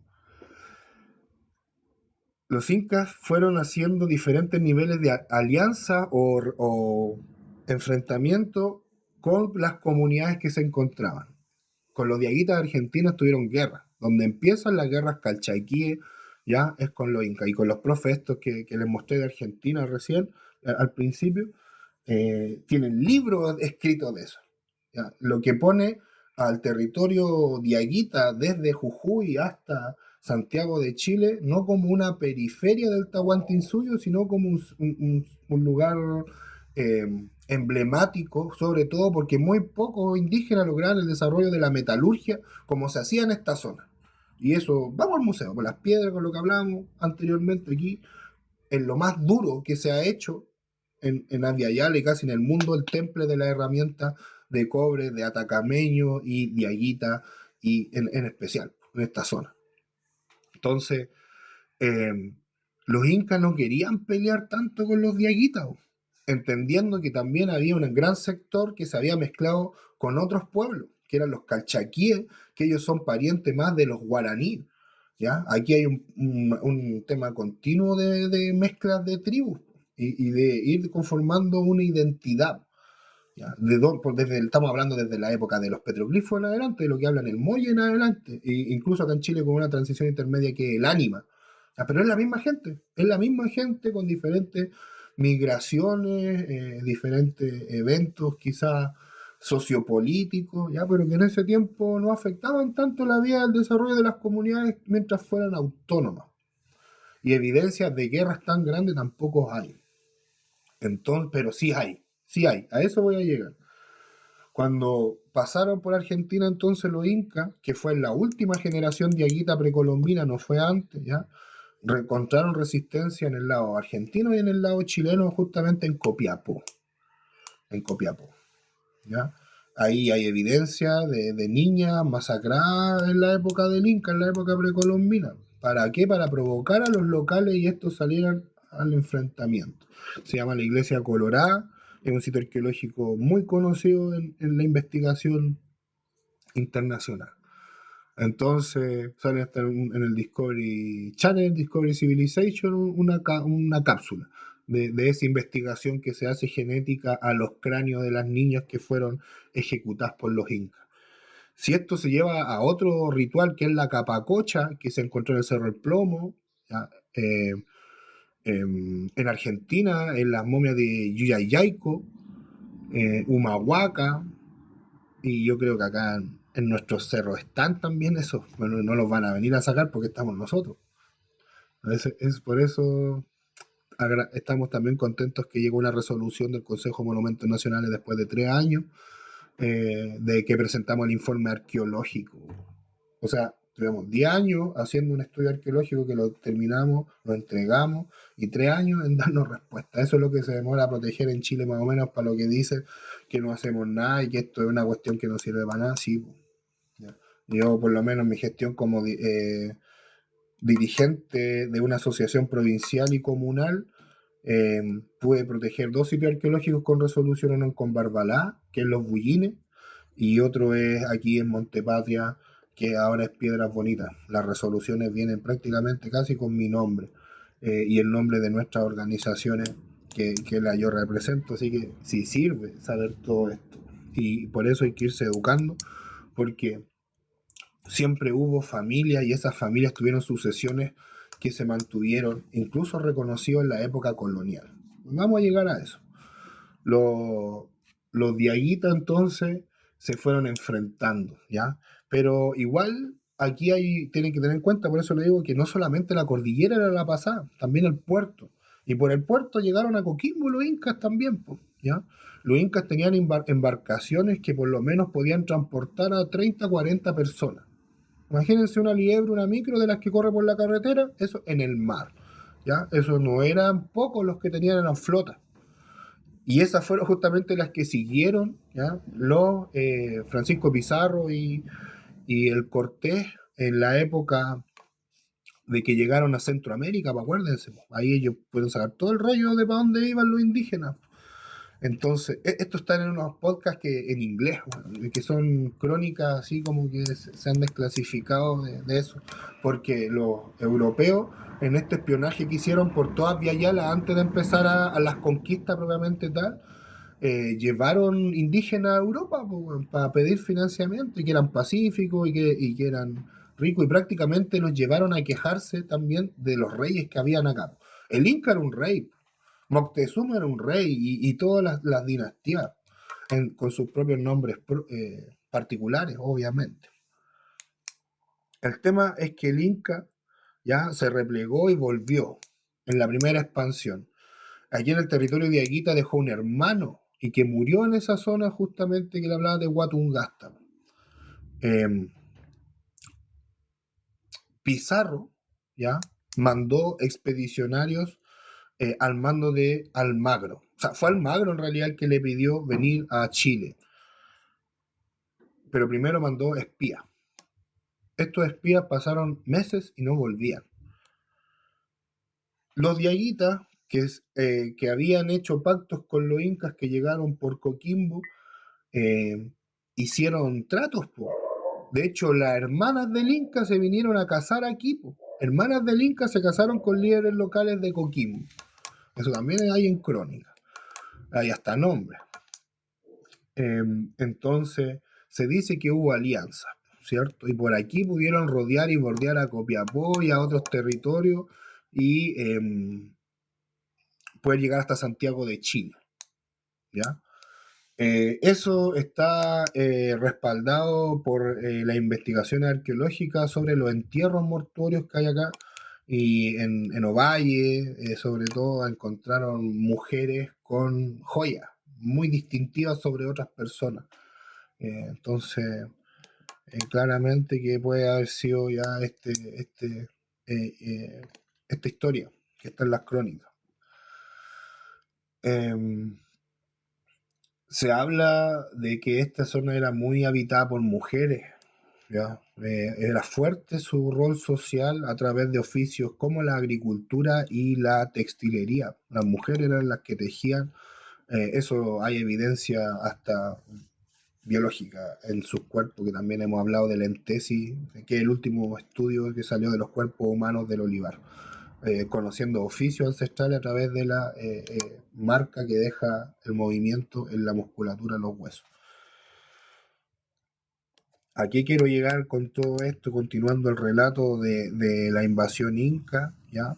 Los incas fueron haciendo diferentes niveles de alianza o enfrentamiento con las comunidades que se encontraban. Con los diaguitas argentinos tuvieron guerras. Donde empiezan las guerras calchaquíes, ya es con los incas. Y con los profes estos que les mostré de Argentina recién, al principio, tienen libros escritos de eso. ¿Ya? Lo que pone al territorio diaguita desde Jujuy hasta Santiago de Chile, no como una periferia del Tahuantinsuyo, sino como un lugar eh, emblemático, sobre todo porque muy pocos indígenas lograron el desarrollo de la metalurgia como se hacía en esta zona. Y eso, vamos al museo, con las piedras, con lo que hablábamos anteriormente aquí, en lo más duro que se ha hecho en Aviala y casi en el mundo, el temple de la herramienta de cobre de Atacameño y Diaguita, y en especial en esta zona. Entonces, eh, los incas no querían pelear tanto con los diaguitas, entendiendo que también había un gran sector que se había mezclado con otros pueblos, que eran los calchaquíes, que ellos son parientes más de los guaraníes. ¿Ya? Aquí hay un tema continuo de mezclas de tribus y de ir conformando una identidad. ¿Ya? Estamos hablando desde la época de los petroglifos en adelante, de lo que hablan el Molle en adelante, e incluso acá en Chile con una transición intermedia que es el ánima. ¿Ya? Pero es la misma gente con diferentes migraciones, diferentes eventos quizás sociopolíticos, ¿ya? Pero que en ese tiempo no afectaban tanto la vida del desarrollo de las comunidades mientras fueran autónomas. Y evidencias de guerras tan grandes tampoco hay. Entonces, pero sí hay, a eso voy a llegar. Cuando pasaron por Argentina entonces los incas, que fue en la última generación de aguita precolombina, no fue antes, ¿ya? Encontraron resistencia en el lado argentino y en el lado chileno, justamente en Copiapó, ¿ya? Ahí hay evidencia de niñas masacradas en la época del Inca, en la época precolombina. ¿Para qué? Para provocar a los locales y estos salieran al enfrentamiento. Se llama la Iglesia Colorada, es un sitio arqueológico muy conocido en la investigación internacional. Entonces sale hasta en el Discovery Channel, Discovery Civilization, una cápsula de esa investigación que se hace genética a los cráneos de las niñas que fueron ejecutadas por los incas. Si esto se lleva a otro ritual que es la capacocha, que se encontró en el Cerro del Plomo, ¿ya? En Argentina, en las momias de Yuyayaico, Humahuaca, y yo creo que acá en nuestros cerros están también esos, bueno, no los van a venir a sacar porque estamos nosotros. Es por eso estamos también contentos que llegó una resolución del Consejo de Monumentos Nacionales después de 3 años, de que presentamos el informe arqueológico. O sea, Tuvimos 10 años haciendo un estudio arqueológico que lo terminamos, lo entregamos, y 3 años en darnos respuesta. Eso es lo que se demora a proteger en Chile, más o menos, para lo que dicen que no hacemos nada y que esto es una cuestión que no sirve para nada. Sí, po. Ya. Yo, por lo menos, mi gestión como dirigente de una asociación provincial y comunal, eh, pude proteger 2 sitios arqueológicos con resolución, uno en Conbarbalá, que es Los Bullines, y otro es aquí en Montepatria, que ahora es Piedras Bonitas. Las resoluciones vienen prácticamente casi con mi nombre, y el nombre de nuestras organizaciones que la yo represento, así que sí sirve saber todo esto. Y por eso hay que irse educando, porque siempre hubo familias y esas familias tuvieron sucesiones que se mantuvieron, incluso reconocidos en la época colonial. Vamos a llegar a eso. Los, los diaguitas entonces se fueron enfrentando, ¿ya? Pero igual aquí tienen que tener en cuenta, por eso le digo que no solamente la cordillera era la pasada, también el puerto. Y por el puerto llegaron a Coquimbo los incas también, pues, ¿ya? Los incas tenían embarcaciones que por lo menos podían transportar a 30, 40 personas. Imagínense una liebre, una micro de las que corre por la carretera, eso en el mar, ¿ya? Eso no eran pocos los que tenían en la flota. Y esas fueron justamente las que siguieron, ¿ya? Los Francisco Pizarro y el Cortés en la época de que llegaron a Centroamérica, pues acuérdense, pues, ahí ellos pueden sacar todo el rollo de para dónde iban los indígenas. Entonces, esto está en unos podcasts que en inglés, bueno, que son crónicas así como que se han desclasificado de eso, porque los europeos en este espionaje que hicieron por todas Via Yala antes de empezar a las conquistas propiamente tal, llevaron indígenas a Europa para pedir financiamiento, y que eran pacíficos y que eran ricos, y prácticamente los llevaron a quejarse también de los reyes que habían acá. El Inca era un rey, Moctezuma era un rey, y todas las dinastías con sus propios nombres particulares, obviamente. El tema es que el Inca ya se replegó y volvió en la primera expansión. Aquí en el territorio de Aguita dejó un hermano y que murió en esa zona justamente que le hablaba de Huatungasta. Pizarro ya mandó expedicionarios al mando de Almagro. O sea, fue Almagro en realidad el que le pidió venir a Chile. Pero primero mandó espías. Estos espías pasaron meses y no volvían. Los diaguitas, que habían hecho pactos con los incas que llegaron por Coquimbo, hicieron tratos, po. De hecho, las hermanas del Inca se vinieron a casar aquí, po. Hermanas del Inca se casaron con líderes locales de Coquimbo. Eso también hay en crónica. Hay hasta nombres. Entonces, se dice que hubo alianzas, ¿cierto? Y por aquí pudieron rodear y bordear a Copiapó y a otros territorios y poder llegar hasta Santiago de Chile, ¿ya? Eso está respaldado por las investigaciones arqueológicas sobre los entierros mortuorios que hay acá, y en Ovalle, sobre todo, encontraron mujeres con joyas muy distintivas sobre otras personas. Entonces, claramente que puede haber sido ya esta historia que está en las crónicas. Se habla de que esta zona era muy habitada por mujeres, ¿ya? Era fuerte su rol social a través de oficios como la agricultura y la textilería. Las mujeres eran las que tejían, eso hay evidencia hasta biológica en sus cuerpos, que también hemos hablado del ENTESI, que es el último estudio que salió de los cuerpos humanos del olivar. Conociendo oficios ancestrales a través de la marca que deja el movimiento en la musculatura de los huesos. ¿A qué quiero llegar con todo esto? Continuando el relato de la invasión inca, ¿ya?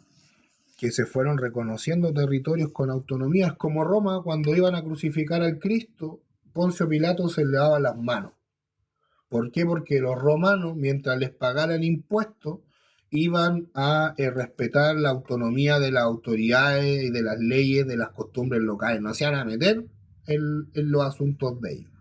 Que se fueron reconociendo territorios con autonomías, como Roma, cuando iban a crucificar al Cristo, Poncio Pilato se le daba las manos. ¿Por qué? Porque los romanos, mientras les pagaran impuestos, iban a respetar la autonomía de las autoridades y de las leyes, de las costumbres locales. No se iban a meter en los asuntos de ellos.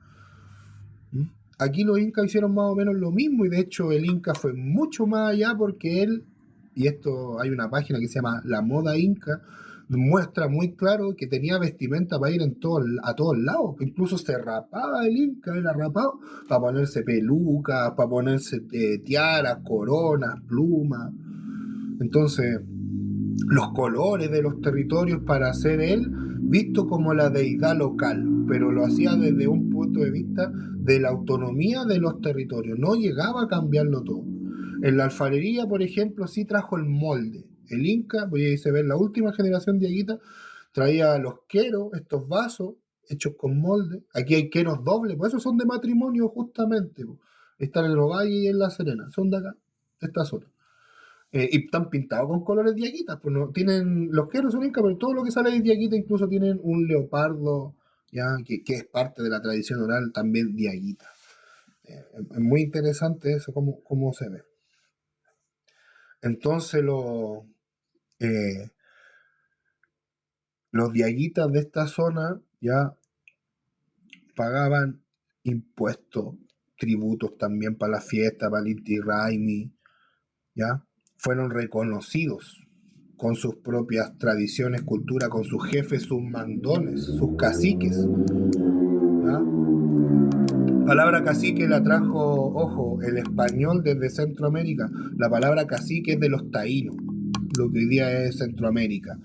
aquí los incas hicieron más o menos lo mismo, y de hecho el inca fue mucho más allá porque él, y esto hay una página que se llama La Moda Inca, muestra muy claro que tenía vestimenta para ir a todos lados. Incluso se rapaba el inca, era rapado, para ponerse pelucas, para ponerse tiaras, coronas, plumas. Entonces, los colores de los territorios para ser él visto como la deidad local, pero lo hacía desde un punto de vista de la autonomía de los territorios, no llegaba a cambiarlo todo. En la alfarería, por ejemplo, sí trajo el molde. El Inca, voy a ver la última generación de Aguita, traía los queros, estos vasos hechos con molde. Aquí hay queros dobles, por eso son de matrimonio justamente. Están en el Ovalle y en La Serena, son de acá, de esta zona. Y están pintados con colores diaguitas, pues no, tienen, los queros son incas, pero todo lo que sale de diaguita, incluso tienen un leopardo, ya, que es parte de la tradición oral también diaguita. Es muy interesante eso, cómo se ve. Entonces eh, los diaguitas de esta zona ya pagaban impuestos, tributos también para la fiesta, para el Inti Raymi, ya fueron reconocidos con sus propias tradiciones, cultura, con sus jefes, sus mandones, sus caciques. ¿Ya? Palabra cacique la trajo, ojo, el español desde Centroamérica. La palabra cacique es de los taínos, lo que hoy día es Centroamérica,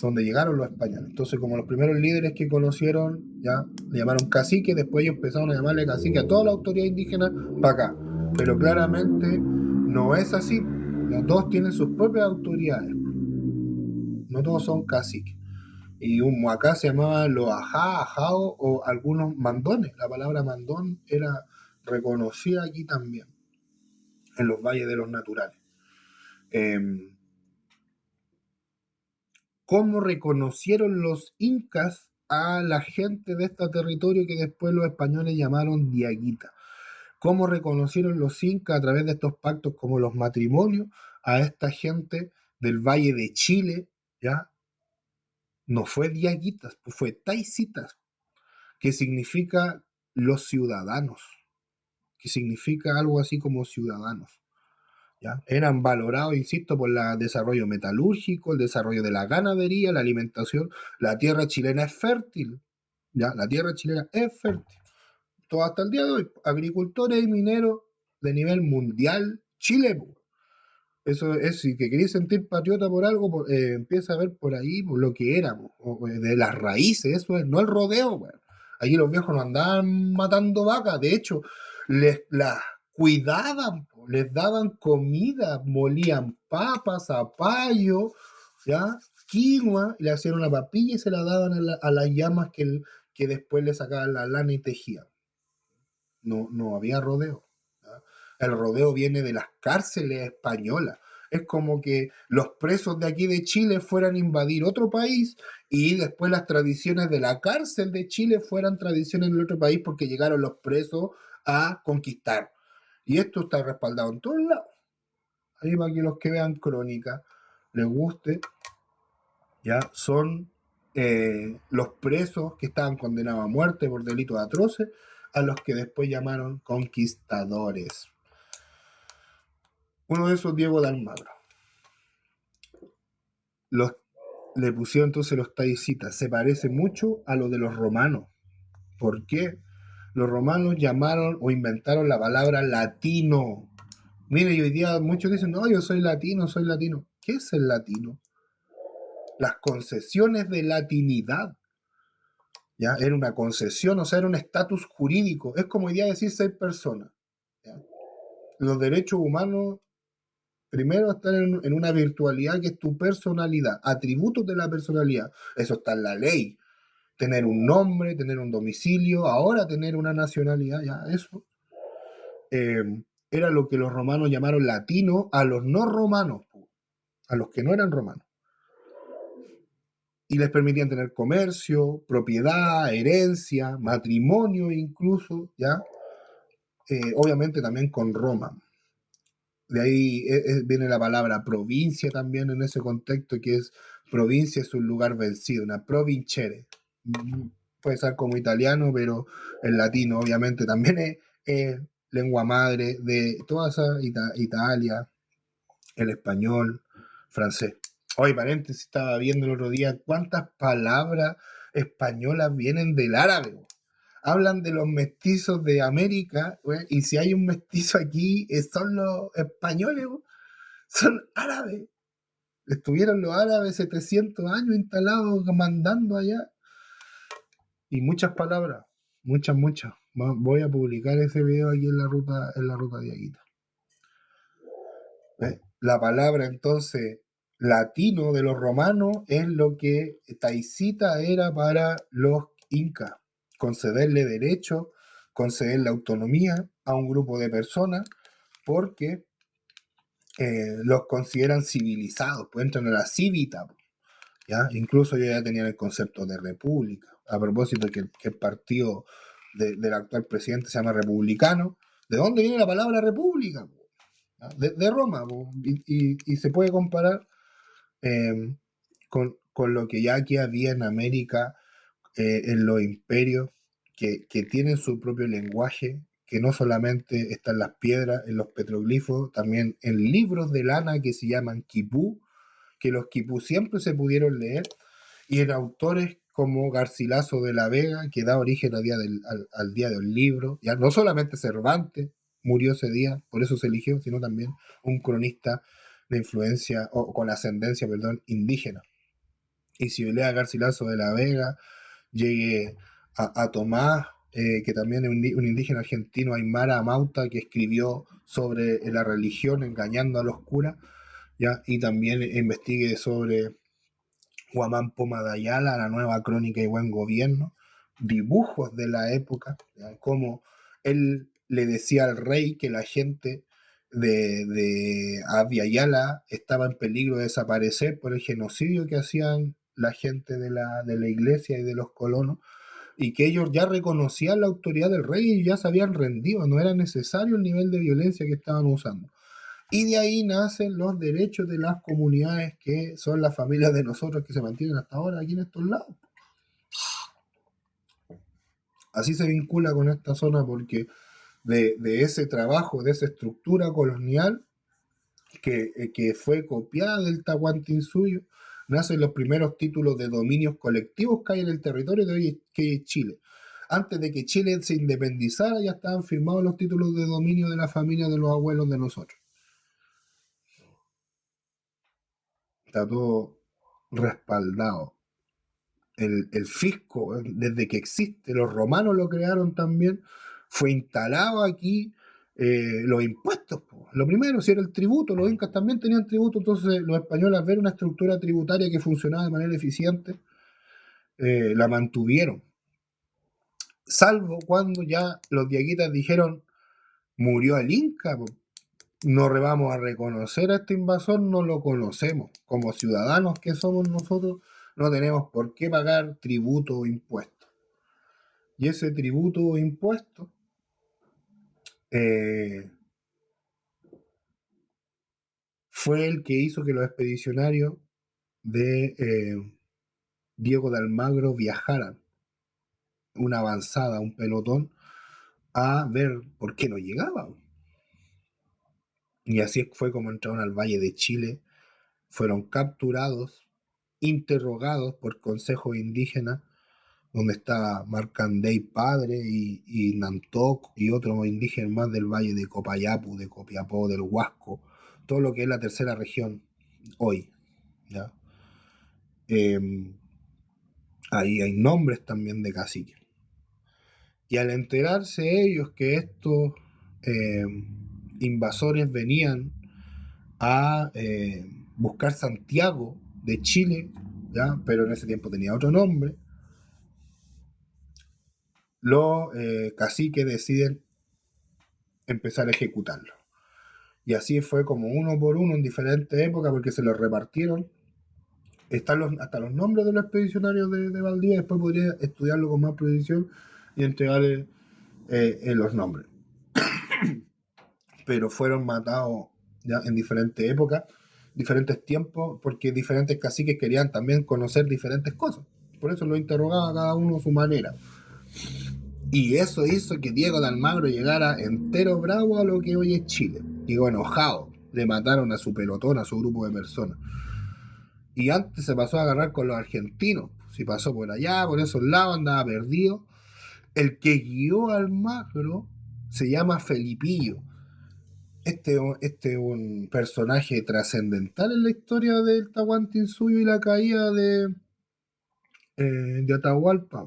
donde llegaron los españoles. Entonces, como los primeros líderes que conocieron, ya le llamaron cacique, después ellos empezaron a llamarle cacique a toda la autoridad indígena para acá. Pero claramente no es así. Los dos tienen sus propias autoridades. No todos son caciques. Y acá se llamaban los ajá, ajao o algunos mandones. La palabra mandón era reconocida aquí también, en los valles de los naturales. ¿Cómo reconocieron los incas a la gente de este territorio que después los españoles llamaron diaguita? ¿Cómo reconocieron los incas a través de estos pactos como los matrimonios a esta gente del Valle de Chile? ¿Ya? No fue diaguitas, pues fue taicitas, que significa los ciudadanos, que significa algo así como ciudadanos. ¿Ya? Eran valorados, insisto, por el desarrollo metalúrgico, el desarrollo de la ganadería, la alimentación. La tierra chilena es fértil, ¿ya? La tierra chilena es fértil. Todo hasta el día de hoy, agricultores y mineros de nivel mundial, Chile. Eso es, si que queréis sentir patriota por algo, empieza a ver por ahí por lo que éramos, de las raíces, eso es, no el rodeo, bueno. Allí los viejos no andaban matando vacas, de hecho, las cuidaban, les daban comida, molían papas, zapallo, ¿ya? Quinoa, le hacían una papilla y se la daban a las llamas que después le sacaban la lana y tejían. No había rodeo. ¿Ya? El rodeo viene de las cárceles españolas. Es como que los presos de aquí de Chile fueran a invadir otro país y después las tradiciones de la cárcel de Chile fueran tradiciones en el otro país porque llegaron los presos a conquistar. Y esto está respaldado en todos lados. Ahí para que los que vean crónica les guste, ya son los presos que estaban condenados a muerte por delitos atroces, a los que después llamaron conquistadores. Uno de esos, Diego de Almagro. Le pusieron entonces los taicitas. Se parece mucho a lo de los romanos. ¿Por qué? Los romanos llamaron o inventaron la palabra latino. Mire, y hoy día muchos dicen, no, yo soy latino, soy latino. ¿Qué es el latino? Las concesiones de latinidad. ¿Ya? Era una concesión, o sea, era un estatus jurídico. Es como hoy día decir ser persona. ¿Ya? Los derechos humanos, primero, están en una virtualidad que es tu personalidad, atributos de la personalidad. Eso está en la ley. Tener un nombre, tener un domicilio, ahora tener una nacionalidad, ya, eso. Era lo que los romanos llamaron latino a los no romanos, a los que no eran romanos. Y les permitían tener comercio, propiedad, herencia, matrimonio incluso, ¿ya? Obviamente también con Roma. De ahí viene la palabra provincia también en ese contexto, que es provincia es un lugar vencido, una provincere. Puede ser como italiano, pero en latino obviamente también lengua madre de toda esa Italia, el español, francés. Hoy, paréntesis, estaba viendo el otro día cuántas palabras españolas vienen del árabe. Hablan de los mestizos de América, y si hay un mestizo aquí, son los españoles, son árabes. Estuvieron los árabes 700 años instalados, mandando allá. Y muchas palabras, muchas. Voy a publicar ese video aquí en la ruta Diaguita. La palabra entonces latino de los romanos es lo que Taicita era para los incas, concederle derecho, concederle autonomía a un grupo de personas porque los consideran civilizados, pues entran a la cívita, ¿ya? Incluso ellos ya tenían el concepto de república, a propósito que el partido del actual presidente se llama republicano. ¿De dónde viene la palabra república? De Roma, y se puede comparar con lo que ya aquí había en América, en los imperios, que tienen su propio lenguaje, que no solamente está en las piedras, en los petroglifos, también en libros de lana que se llaman quipú, que los quipú siempre se pudieron leer, y en autores como Garcilaso de la Vega, que da origen al día del libro, ya no solamente Cervantes murió ese día, por eso se eligió, sino también un cronista de influencia, o con ascendencia, indígena. Y si lee a Garcilaso de la Vega, llegue a Tomás, que también es un indígena argentino, Aymara Amauta, que escribió sobre la religión engañando a los curas, ¿ya? Y también investigue sobre Huamán Poma de Ayala, la nueva crónica y buen gobierno, dibujos de la época, ¿ya? Como él le decía al rey que la gente de Abya Yala estaba en peligro de desaparecer por el genocidio que hacían la gente de la iglesia y de los colonos, y que ellos ya reconocían la autoridad del rey y ya se habían rendido, no era necesario el nivel de violencia que estaban usando. Y de ahí nacen los derechos de las comunidades que son las familias de nosotros que se mantienen hasta ahora aquí en estos lados. Así se vincula con esta zona porque de ese trabajo, de esa estructura colonial que fue copiada del Tahuantinsuyo, nacen los primeros títulos de dominios colectivos que hay en el territorio de hoy que es Chile. Antes de que Chile se independizara ya estaban firmados los títulos de dominio de la familia de los abuelos de nosotros. Está todo respaldado. El fisco, desde que existe, los romanos lo crearon también, fue instalado aquí, los impuestos. Lo primero, si era el tributo, los incas también tenían tributo, entonces los españoles, al ver una estructura tributaria que funcionaba de manera eficiente, la mantuvieron. Salvo cuando ya los diaguitas dijeron, murió el inca, no vamos a reconocer a este invasor, no lo conocemos. Como ciudadanos que somos nosotros, no tenemos por qué pagar tributo o impuesto. Y ese tributo o impuesto fue el que hizo que los expedicionarios de Diego de Almagro viajaran una avanzada, un pelotón, a ver por qué no llegaban. Y así fue como entraron al Valle de Chile, fueron capturados, interrogados por consejos indígenas, donde estaba Marcandey padre y Nantoc y otros indígenas más del valle de Copayapu, de Copiapó, del Huasco, todo lo que es la tercera región hoy, ¿ya? Ahí hay nombres también de caciques. Y al enterarse ellos que estos invasores venían a buscar Santiago de Chile, ¿ya? Pero en ese tiempo tenía otro nombre, los caciques deciden empezar a ejecutarlo. Y así fue como uno por uno en diferentes épocas, porque se los repartieron. Están hasta los nombres de los expedicionarios de Valdivia, después podría estudiarlo con más precisión y entregarle los nombres. Pero fueron matados ya en diferentes épocas, diferentes tiempos, porque diferentes caciques querían también conocer diferentes cosas. Por eso lo interrogaba cada uno a su manera. Y eso hizo que Diego de Almagro llegara entero bravo a lo que hoy es Chile. Llegó enojado. Le mataron a su pelotón, a su grupo de personas. Y antes se pasó a agarrar con los argentinos. Si pasó por allá, por esos lados, andaba perdido. El que guió a Almagro se llama Felipillo. Este es un personaje trascendental en la historia del Tahuantinsuyo y la caída de Atahualpa.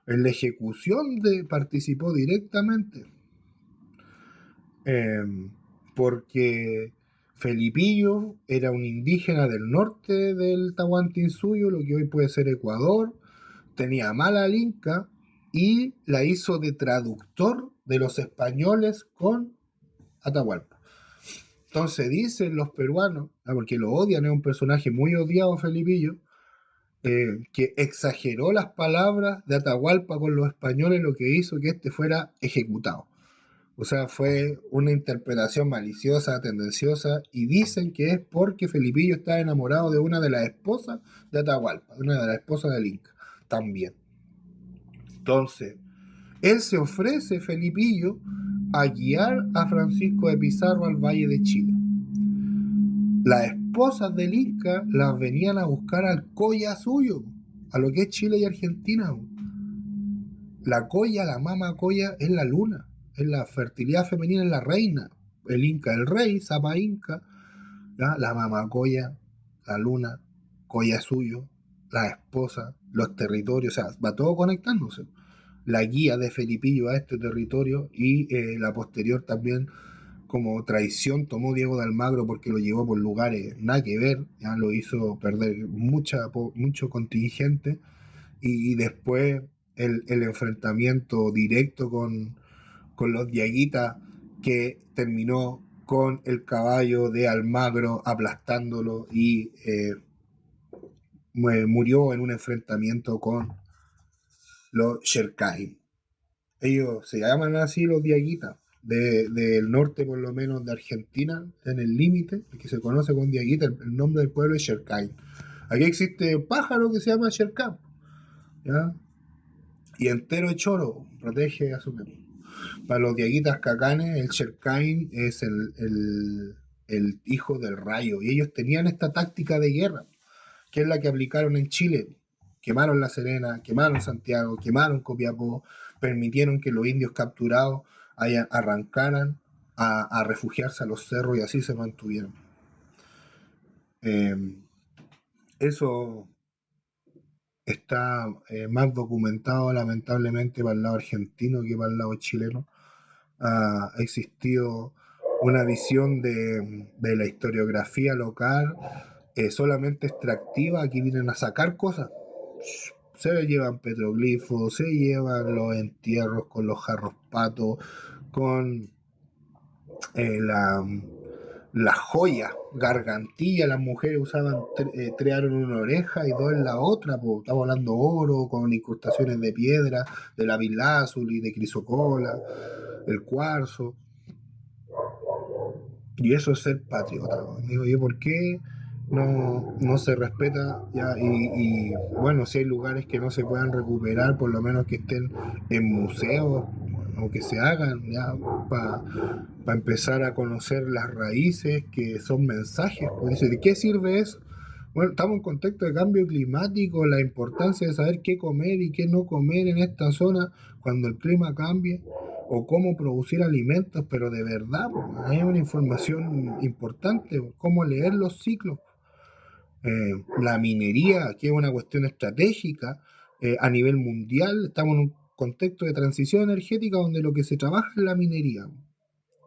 En la ejecución participó directamente. Eh, Porque Felipillo era un indígena del norte del Tahuantinsuyo, lo que hoy puede ser Ecuador, tenía mala al Inca y la hizo de traductor de los españoles con Atahualpa. Entonces dicen los peruanos, porque lo odian, es un personaje muy odiado Felipillo, que exageró las palabras de Atahualpa con los españoles, lo que hizo que este fuera ejecutado. O sea, fue una interpretación maliciosa, tendenciosa, y dicen que es porque Felipillo estaba enamorado de una de las esposas de Atahualpa, de una de las esposas del Inca, también. Entonces, él se ofrece, Felipillo, a guiar a Francisco de Pizarro al Valle de Chile. Las esposas del Inca las venían a buscar al colla suyo, a lo que es Chile y Argentina. La colla, la mama colla, es la luna, es la fertilidad femenina, es la reina. El Inca, el rey, Zapa Inca, ¿ya? La mama colla, la luna, colla suyo, la esposa, los territorios, o sea, va todo conectándose. La guía de Felipillo a este territorio y la posterior también como traición tomó Diego de Almagro porque lo llevó por lugares nada que ver, ya lo hizo perder mucho contingente y después el enfrentamiento directo con los diaguitas que terminó con el caballo de Almagro aplastándolo y murió en un enfrentamiento con los Xercain. Ellos se llaman así los diaguitas, del norte por lo menos de Argentina, en el límite, que se conoce con diaguita, el nombre del pueblo es Xercain. Aquí existe un pájaro que se llama Xercán, ¿ya? Y entero de choro, protege a su perro. Para los diaguitas cacanes, el Xercain es el hijo del rayo, y ellos tenían esta táctica de guerra, que es la que aplicaron en Chile. Quemaron La Serena, quemaron Santiago, quemaron Copiapó, permitieron que los indios capturados arrancaran a refugiarse a los cerros y así se mantuvieron. Eso está más documentado lamentablemente para el lado argentino que para el lado chileno. Ha existido una visión de la historiografía local solamente extractiva. Aquí vienen a sacar cosas. Se llevan petroglifos, se llevan los entierros con los jarros patos, con la joya, gargantilla, las mujeres usaban, trearon una oreja y dos en la otra, pues, estamos hablando oro, con incrustaciones de piedra, de lapislázuli, de crisocola, el cuarzo. Y eso es ser patriota. Digo yo, ¿por qué no se respeta? Ya, y bueno, si hay lugares que no se puedan recuperar, por lo menos que estén en museos o que se hagan ya para empezar a conocer las raíces que son mensajes. Pues, ¿de qué sirve eso? Bueno, estamos en contexto de cambio climático, la importancia de saber qué comer y qué no comer en esta zona cuando el clima cambie, o cómo producir alimentos, pero de verdad, hay una información importante, cómo leer los ciclos. La minería, que es una cuestión estratégica a nivel mundial, estamos en un contexto de transición energética donde lo que se trabaja es la minería.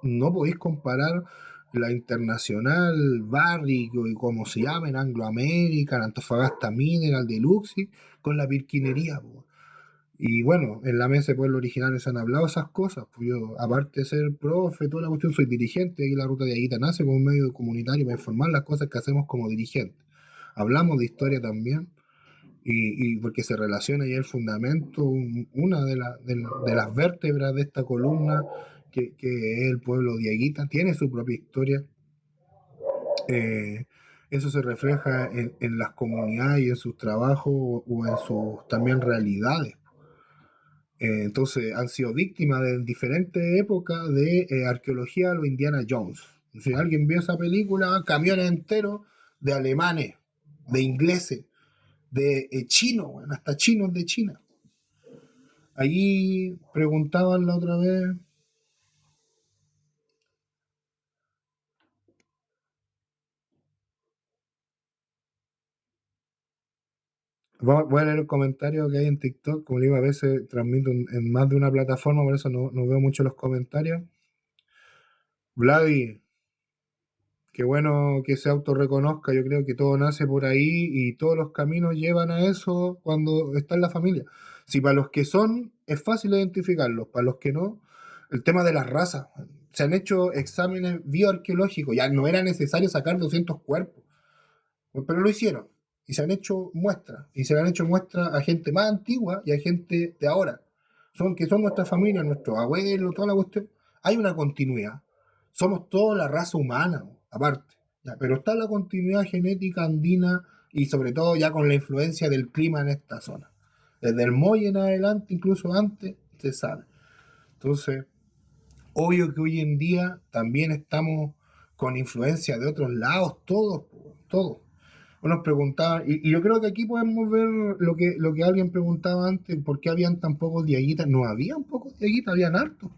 No podéis comparar la Internacional, Barrick y como se llama, en Anglo American, Antofagasta Mineral, Deluxe, con la pirquinería. Y bueno, en la mesa de pueblo originario se han hablado esas cosas. Pues yo, aparte de ser profe, toda la cuestión, soy dirigente. Aquí la Ruta de Aguita nace como un medio comunitario para informar las cosas que hacemos como dirigentes. Hablamos de historia también, y porque se relaciona ya el fundamento, una de las vértebras de esta columna, que es el pueblo de Aguita, tiene su propia historia. Eso se refleja en las comunidades y en sus trabajos o en sus también realidades. Entonces han sido víctimas de diferentes épocas de arqueología a los Indiana Jones. Si alguien vio esa película, camiones enteros de alemanes, de ingleses, de chinos, bueno, hasta chinos de China. Allí preguntaban la otra vez. Voy a leer el comentario que hay en TikTok. Como digo, a veces transmito en más de una plataforma, por eso no veo mucho los comentarios. Vladi, qué bueno que se autorreconozca. Yo creo que todo nace por ahí y todos los caminos llevan a eso cuando está en la familia. Si para los que son es fácil identificarlos, para los que no, el tema de las razas. Se han hecho exámenes bioarqueológicos, ya no era necesario sacar 200 cuerpos, pero lo hicieron. Y se han hecho muestras. Y se le han hecho muestras a gente más antigua y a gente de ahora. Que son nuestra familia, nuestros abuelos, toda la cuestión. Hay una continuidad. Somos toda la raza humana, aparte. Ya, pero está la continuidad genética andina y sobre todo ya con la influencia del clima en esta zona. Desde el Molle en adelante, incluso antes, se sabe. Entonces, obvio que hoy en día también estamos con influencia de otros lados, todos. Nos preguntaban, y yo creo que aquí podemos ver lo que alguien preguntaba antes, ¿por qué habían tan pocos diaguitas? No habían pocos diaguitas, habían hartos.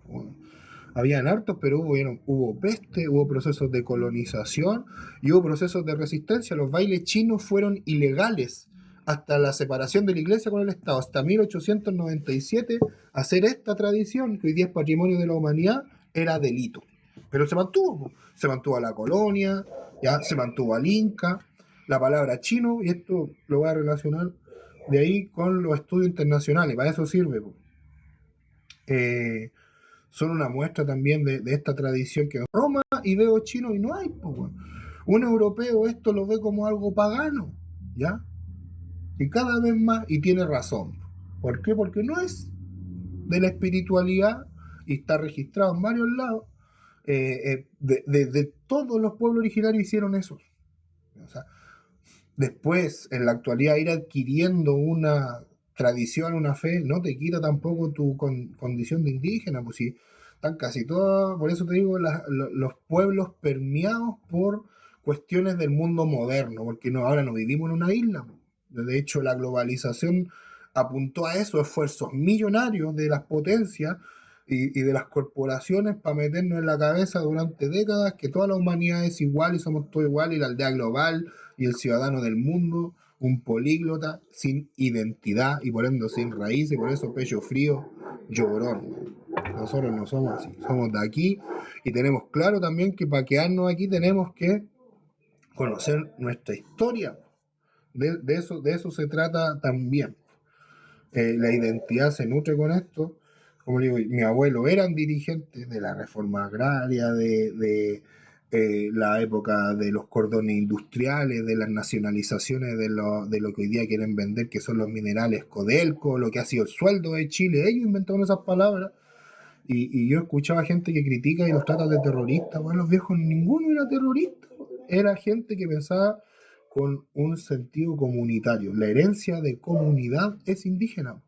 Habían hartos, pero hubo peste, hubo procesos de colonización y hubo procesos de resistencia. Los bailes chinos fueron ilegales hasta la separación de la iglesia con el Estado, hasta 1897, hacer esta tradición, que hoy día es patrimonio de la humanidad, era delito. Pero se mantuvo a la colonia, ya se mantuvo al Inca, la palabra chino, y esto lo voy a relacionar de ahí con los estudios internacionales, para eso sirve. Son una muestra también de esta tradición que Roma y veo chino y no hay. Un europeo esto lo ve como algo pagano, ¿ya? Y cada vez más, y tiene razón. ¿Por qué? Porque no es de la espiritualidad y está registrado en varios lados. De todos los pueblos originarios hicieron eso. O sea, después, en la actualidad, ir adquiriendo una tradición, una fe, no te quita tampoco tu condición de indígena, pues si están casi todos, por eso te digo, los pueblos permeados por cuestiones del mundo moderno, porque ahora no vivimos en una isla. De hecho, la globalización apuntó a eso, esfuerzos millonarios de las potencias y de las corporaciones para meternos en la cabeza durante décadas que toda la humanidad es igual y somos todos iguales y la aldea global y el ciudadano del mundo, un políglota sin identidad y por ende sin raíces, y por eso pecho frío, llorón. Nosotros no somos así, somos de aquí y tenemos claro también que para quedarnos aquí tenemos que conocer nuestra historia. De eso se trata también. La identidad se nutre con esto. Como digo, mi abuelo eran dirigentes de la reforma agraria, de la época de los cordones industriales, de las nacionalizaciones de lo que hoy día quieren vender, que son los minerales Codelco, lo que ha sido el sueldo de Chile. Ellos inventaron esas palabras. Y yo escuchaba gente que critica y los trata de terroristas. Bueno, los viejos, ninguno era terrorista. Era gente que pensaba con un sentido comunitario. La herencia de comunidad es indígena.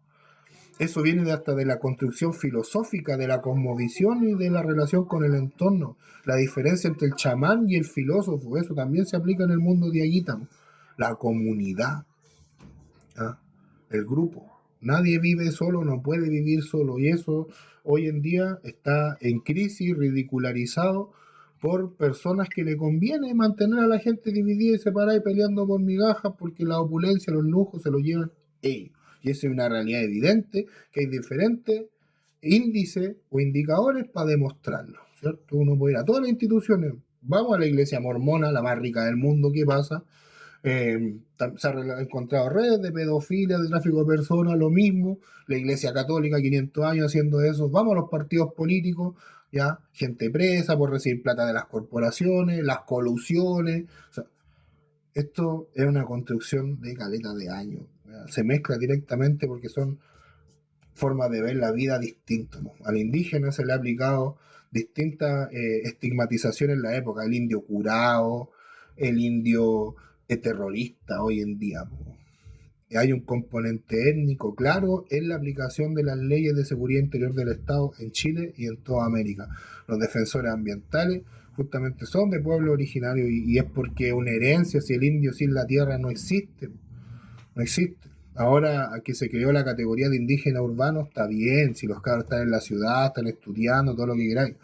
Eso viene hasta de la construcción filosófica, de la cosmovisión y de la relación con el entorno. La diferencia entre el chamán y el filósofo, eso también se aplica en el mundo diaguita. La comunidad, ¿ah? El grupo. Nadie vive solo, no puede vivir solo. Y eso hoy en día está en crisis, ridicularizado por personas que le conviene mantener a la gente dividida y separada y peleando por migajas porque la opulencia, los lujos se los llevan ellos. Y esa es una realidad evidente que hay diferentes índices o indicadores para demostrarlo, ¿cierto? Uno puede ir a todas las instituciones, vamos a la iglesia mormona, la más rica del mundo, ¿qué pasa? Se han encontrado redes de pedofilia, de tráfico de personas, lo mismo. La Iglesia Católica, 500 años haciendo eso. Vamos a los partidos políticos, ya, gente presa por recibir plata de las corporaciones, las colusiones. O sea, esto es una construcción de caleta de años. ¿Ya? Se mezcla directamente porque son formas de ver la vida distintas, ¿no? Al indígena se le ha aplicado distintas estigmatizaciones en la época. El indio curado, el indio terrorista hoy en día. hay un componente étnico claro en la aplicación de las leyes de seguridad interior del Estado en Chile y en toda América. Los defensores ambientales justamente son de pueblo originario y es porque una herencia, si el indio sin la tierra no existe, no existe. Ahora que se creó la categoría de indígena urbano, está bien, si los cabros están en la ciudad, están estudiando, todo lo que queráis,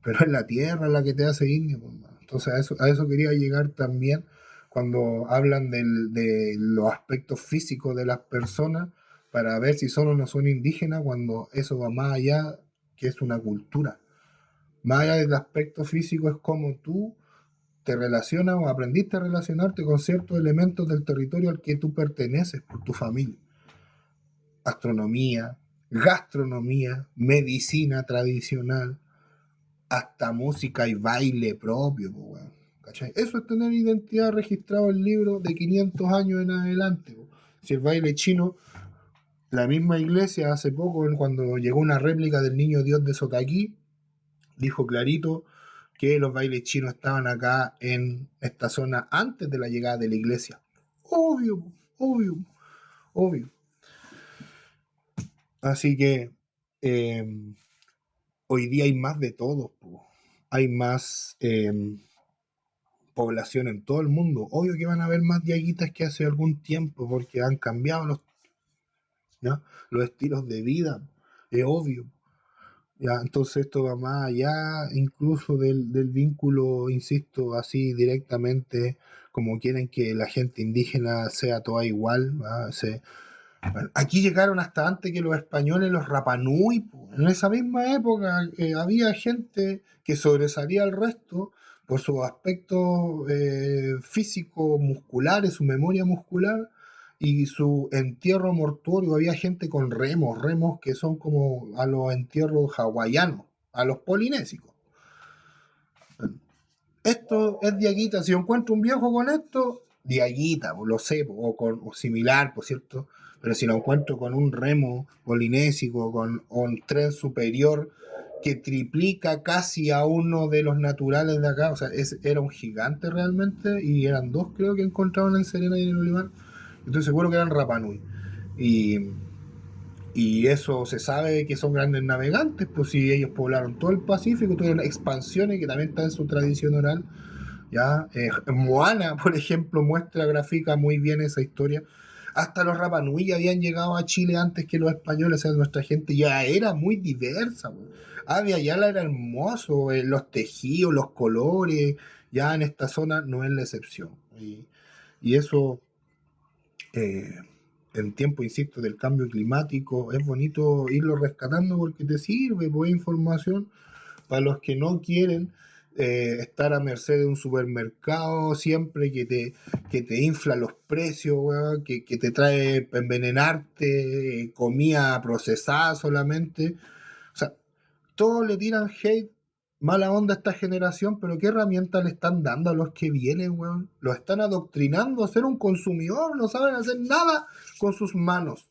pero es la tierra la que te hace indio. Pues, entonces a eso quería llegar también cuando hablan de los aspectos físicos de las personas para ver si son o no son indígenas, cuando eso va más allá, que es una cultura. Más allá del aspecto físico es como tú te relacionas o aprendiste a relacionarte con ciertos elementos del territorio al que tú perteneces por tu familia. Astronomía, gastronomía, medicina tradicional, hasta música y baile propio, po, weón. ¿Cachai? Eso es tener identidad registrada en el libro de 500 años en adelante. Po. Si el baile chino, la misma iglesia hace poco, cuando llegó una réplica del Niño Dios de Sotaquí, dijo clarito que los bailes chinos estaban acá en esta zona antes de la llegada de la iglesia. Obvio, obvio, obvio. Así que hoy día hay más de todo, po. Hay más población en todo el mundo. Obvio que van a haber más diaguitas que hace algún tiempo porque han cambiado los estilos de vida, es obvio. Ya, entonces esto va más allá incluso del vínculo, insisto, así directamente, como quieren que la gente indígena sea toda igual. Bueno, aquí llegaron hasta antes que los españoles, los Rapanui. En esa misma época había gente que sobresalía al resto por sus aspectos físicos, musculares, su memoria muscular y su entierro mortuorio. Había gente con remos que son como a los entierros hawaianos, a los polinésicos. Esto es diaguita. Si yo encuentro un viejo con esto, diaguita, lo sé, o similar, por cierto. Pero si lo encuentro con un remo polinésico, con un tren superior que triplica casi a uno de los naturales de acá, o sea, era un gigante realmente, y eran dos, creo, que encontraron en Serena y en el Olivar. Estoy seguro que eran Rapanui. Y eso se sabe que son grandes navegantes, pues si ellos poblaron todo el Pacífico, tuvieron expansiones que también está en su tradición oral. ¿Ya? Moana, por ejemplo, grafica muy bien esa historia. Hasta los Rapanui ya habían llegado a Chile antes que los españoles, o sea, nuestra gente ya era muy diversa. Avia Yala era hermoso, los tejidos, los colores, ya en esta zona no es la excepción. Y eso, en tiempo, insisto, del cambio climático, es bonito irlo rescatando porque te sirve, pues, información para los que no quieren estar a merced de un supermercado siempre que te infla los precios, weón, que te trae envenenarte, comida procesada solamente. O sea, todos le tiran hate, mala onda a esta generación, pero ¿qué herramientas le están dando a los que vienen, weón? Los están adoctrinando a ser un consumidor, no saben hacer nada con sus manos.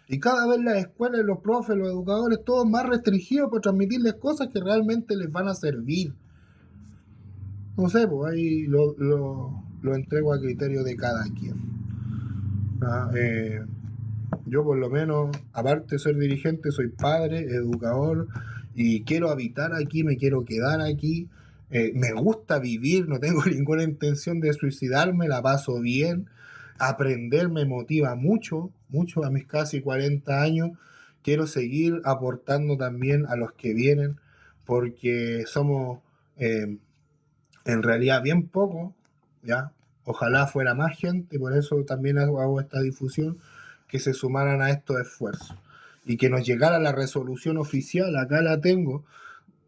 Y cada vez las escuelas, los profes, los educadores, todos más restringidos por transmitirles cosas que realmente les van a servir. No sé, pues ahí lo entrego a criterio de cada quien. Yo por lo menos, aparte de ser dirigente, soy padre, educador, y quiero habitar aquí, me quiero quedar aquí. Me gusta vivir, no tengo ninguna intención de suicidarme, la paso bien. Aprender me motiva mucho, mucho a mis casi 40 años. Quiero seguir aportando también a los que vienen, porque somos en realidad bien pocos, ¿ya? Ojalá fuera más gente, por eso también hago esta difusión, que se sumaran a estos esfuerzos y que nos llegara la resolución oficial. Acá la tengo,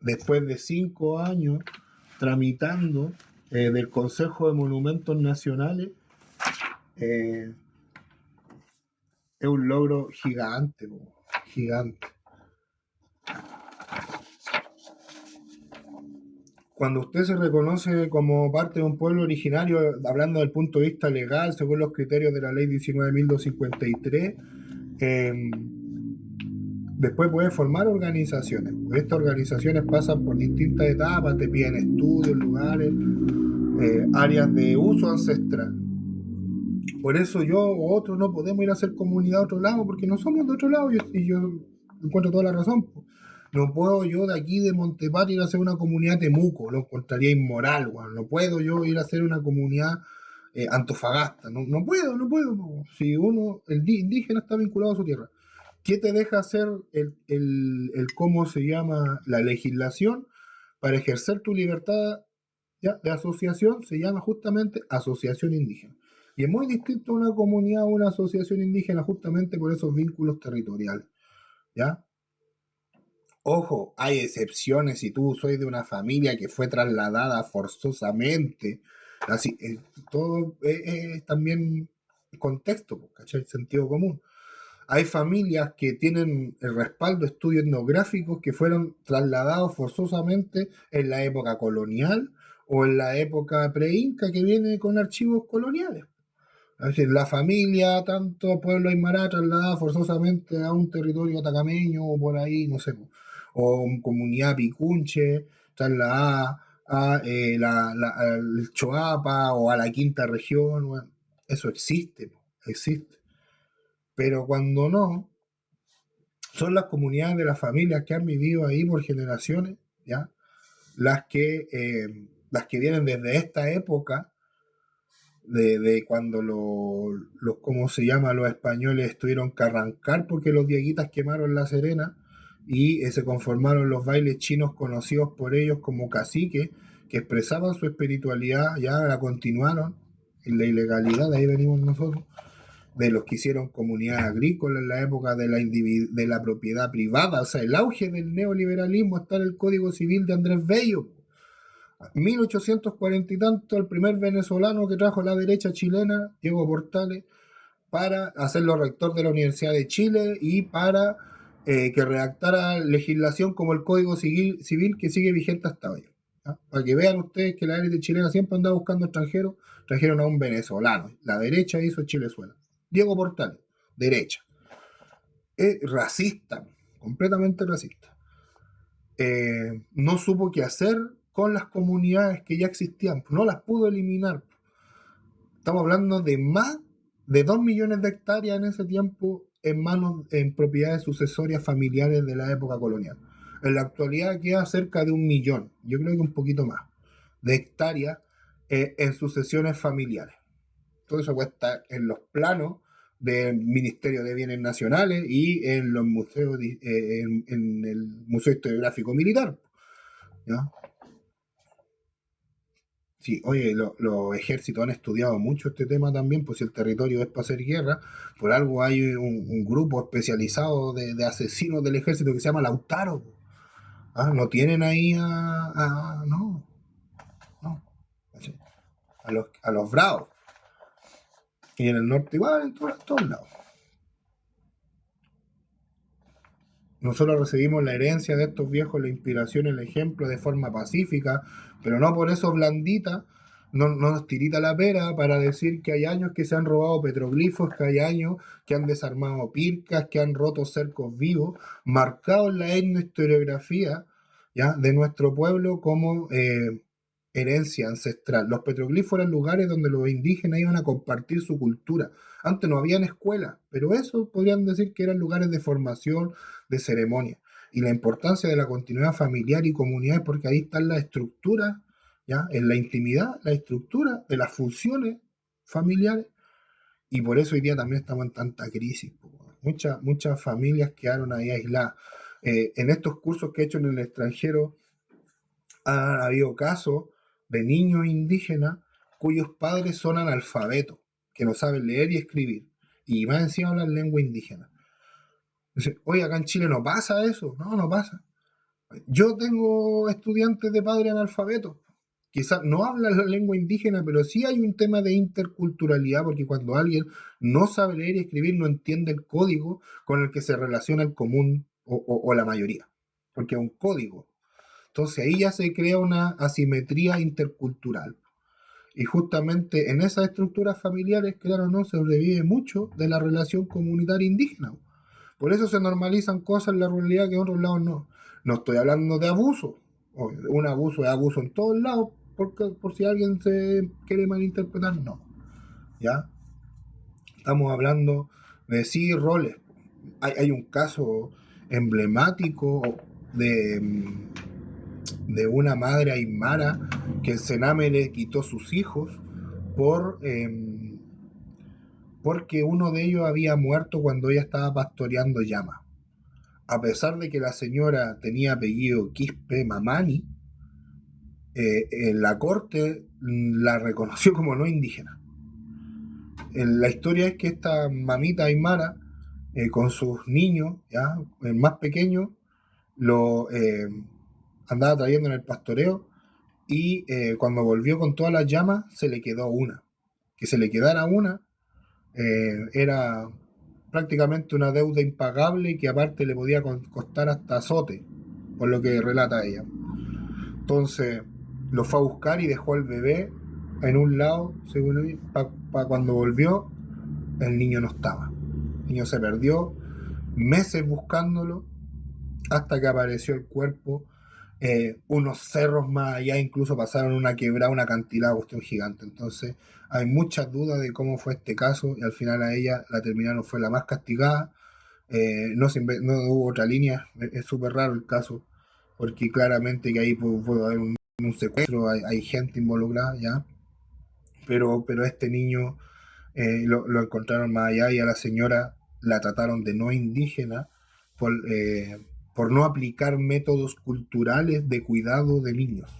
después de 5 años tramitando del Consejo de Monumentos Nacionales. Es un logro gigante, gigante. Cuando usted se reconoce como parte de un pueblo originario, hablando del punto de vista legal, según los criterios de la ley 19.253, después puede formar organizaciones. Estas organizaciones pasan por distintas etapas, te piden estudios, lugares, áreas de uso ancestral. Por eso yo o otros no podemos ir a hacer comunidad a otro lado, porque no somos de otro lado, y yo encuentro toda la razón. Po. No puedo yo de aquí de Montepatrio ir a hacer una comunidad Temuco, lo encontraría inmoral, weón. No puedo yo ir a hacer una comunidad Antofagasta, no puedo, no puedo. Po. Si uno, indígena está vinculado a su tierra, ¿qué te deja hacer cómo se llama la legislación para ejercer tu libertad ya, de asociación? Se llama justamente asociación indígena. Y es muy distinto a una comunidad o una asociación indígena justamente por esos vínculos territoriales. ¿Ya? Ojo, hay excepciones si tú sois de una familia que fue trasladada forzosamente. Así, todo es también contexto, ¿cachai? Sentido común. Hay familias que tienen el respaldo de estudios etnográficos que fueron trasladados forzosamente en la época colonial o en la época pre-inca que viene con archivos coloniales. Es decir, la familia, tanto pueblo aymara, trasladada forzosamente a un territorio atacameño o por ahí, no sé, o comunidad picunche, trasladada a al Choapa o a la quinta región. Bueno, eso existe, existe. Pero cuando no, son las comunidades de las familias que han vivido ahí por generaciones, ¿ya? Las que vienen desde esta época, cuando ¿cómo se llama? Los españoles tuvieron que arrancar porque los dieguitas quemaron La Serena y se conformaron los bailes chinos conocidos por ellos como caciques, que expresaban su espiritualidad, ya la continuaron en la ilegalidad, de ahí venimos nosotros, de los que hicieron comunidad agrícola en la época de la propiedad privada. O sea, el auge del neoliberalismo está en el Código Civil de Andrés Bello. 1840 y tanto, el primer venezolano que trajo la derecha chilena, Diego Portales, para hacerlo rector de la Universidad de Chile y para que redactara legislación como el Código Civil que sigue vigente hasta hoy. ¿Ya? Para que vean ustedes que la élite chilena siempre andaba buscando extranjeros, trajeron a un venezolano. La derecha hizo Chilezuela. Diego Portales, derecha. Es racista, completamente racista. No supo qué hacer con las comunidades que ya existían, no las pudo eliminar. Estamos hablando de más de 2 millones de hectáreas en ese tiempo en propiedades sucesorias familiares de la época colonial. En la actualidad queda cerca de 1 millón, yo creo que un poquito más, de hectáreas en sucesiones familiares. Todo eso puede estar en los planos del Ministerio de Bienes Nacionales y en los museos, en el Museo Historiográfico Militar. ¿Ya? Sí, oye, los ejércitos han estudiado mucho este tema también, pues si el territorio es para hacer guerra, por algo hay un grupo especializado de asesinos del ejército que se llama Lautaro. ¿Ah? No tienen ahí no, no, a los bravos. Y en el norte igual, en todos lados. Nosotros recibimos la herencia de estos viejos, la inspiración, el ejemplo de forma pacífica, pero no por eso blandita, no nos tirita la pera para decir que hay años que se han robado petroglifos, que hay años que han desarmado pircas, que han roto cercos vivos, marcados en la etnohistoriografía, ¿ya? De nuestro pueblo como herencia ancestral. Los petroglifos eran lugares donde los indígenas iban a compartir su cultura. Antes no habían escuelas, pero eso podrían decir que eran lugares de formación, de ceremonia. Y la importancia de la continuidad familiar y comunidad, porque ahí están las estructuras, ¿ya? En la intimidad, la estructura de las funciones familiares. Y por eso hoy día también estamos en tanta crisis. Muchas familias quedaron ahí aisladas. En estos cursos que he hecho en el extranjero, ha habido casos de niños indígenas cuyos padres son analfabetos, que no saben leer y escribir, y más encima hablan lengua indígena. Dice, oye, acá en Chile no pasa eso, no pasa. Yo tengo estudiantes de padres analfabetos, quizás no hablan la lengua indígena, pero sí hay un tema de interculturalidad, porque cuando alguien no sabe leer y escribir, no entiende el código con el que se relaciona el común o la mayoría, porque es un código. Entonces ahí ya se crea una asimetría intercultural. Y justamente en esas estructuras familiares, claro, no sobrevive mucho de la relación comunitaria indígena. Por eso se normalizan cosas en la ruralidad que en otros lados no. No estoy hablando de abuso. Un abuso es abuso en todos lados, por si alguien se quiere malinterpretar, no. ¿Ya? Estamos hablando de sí roles. Hay un caso emblemático de una madre aymara que el Sename le quitó sus hijos porque uno de ellos había muerto cuando ella estaba pastoreando llamas. A pesar de que la señora tenía apellido Quispe Mamani, la corte la reconoció como no indígena. La historia es que esta mamita aymara, con sus niños, ya, el más pequeño, lo andaba trayendo en el pastoreo y cuando volvió con todas las llamas se le quedó una. Que se le quedara una era prácticamente una deuda impagable que aparte le podía costar hasta azote, por lo que relata ella. Entonces lo fue a buscar y dejó al bebé en un lado, según cuando volvió, el niño no estaba. El niño se perdió, meses buscándolo, hasta que apareció el cuerpo. Unos cerros más allá incluso pasaron una quebrada, una acantilada, cuestión gigante. Entonces hay muchas dudas de cómo fue este caso y al final a ella la terminaron, fue la más castigada. No hubo otra línea, es súper raro el caso, porque claramente que ahí puede haber un secuestro, hay gente involucrada ya, pero este niño lo encontraron más allá y a la señora la trataron de no indígena por, por no aplicar métodos culturales de cuidado de niños.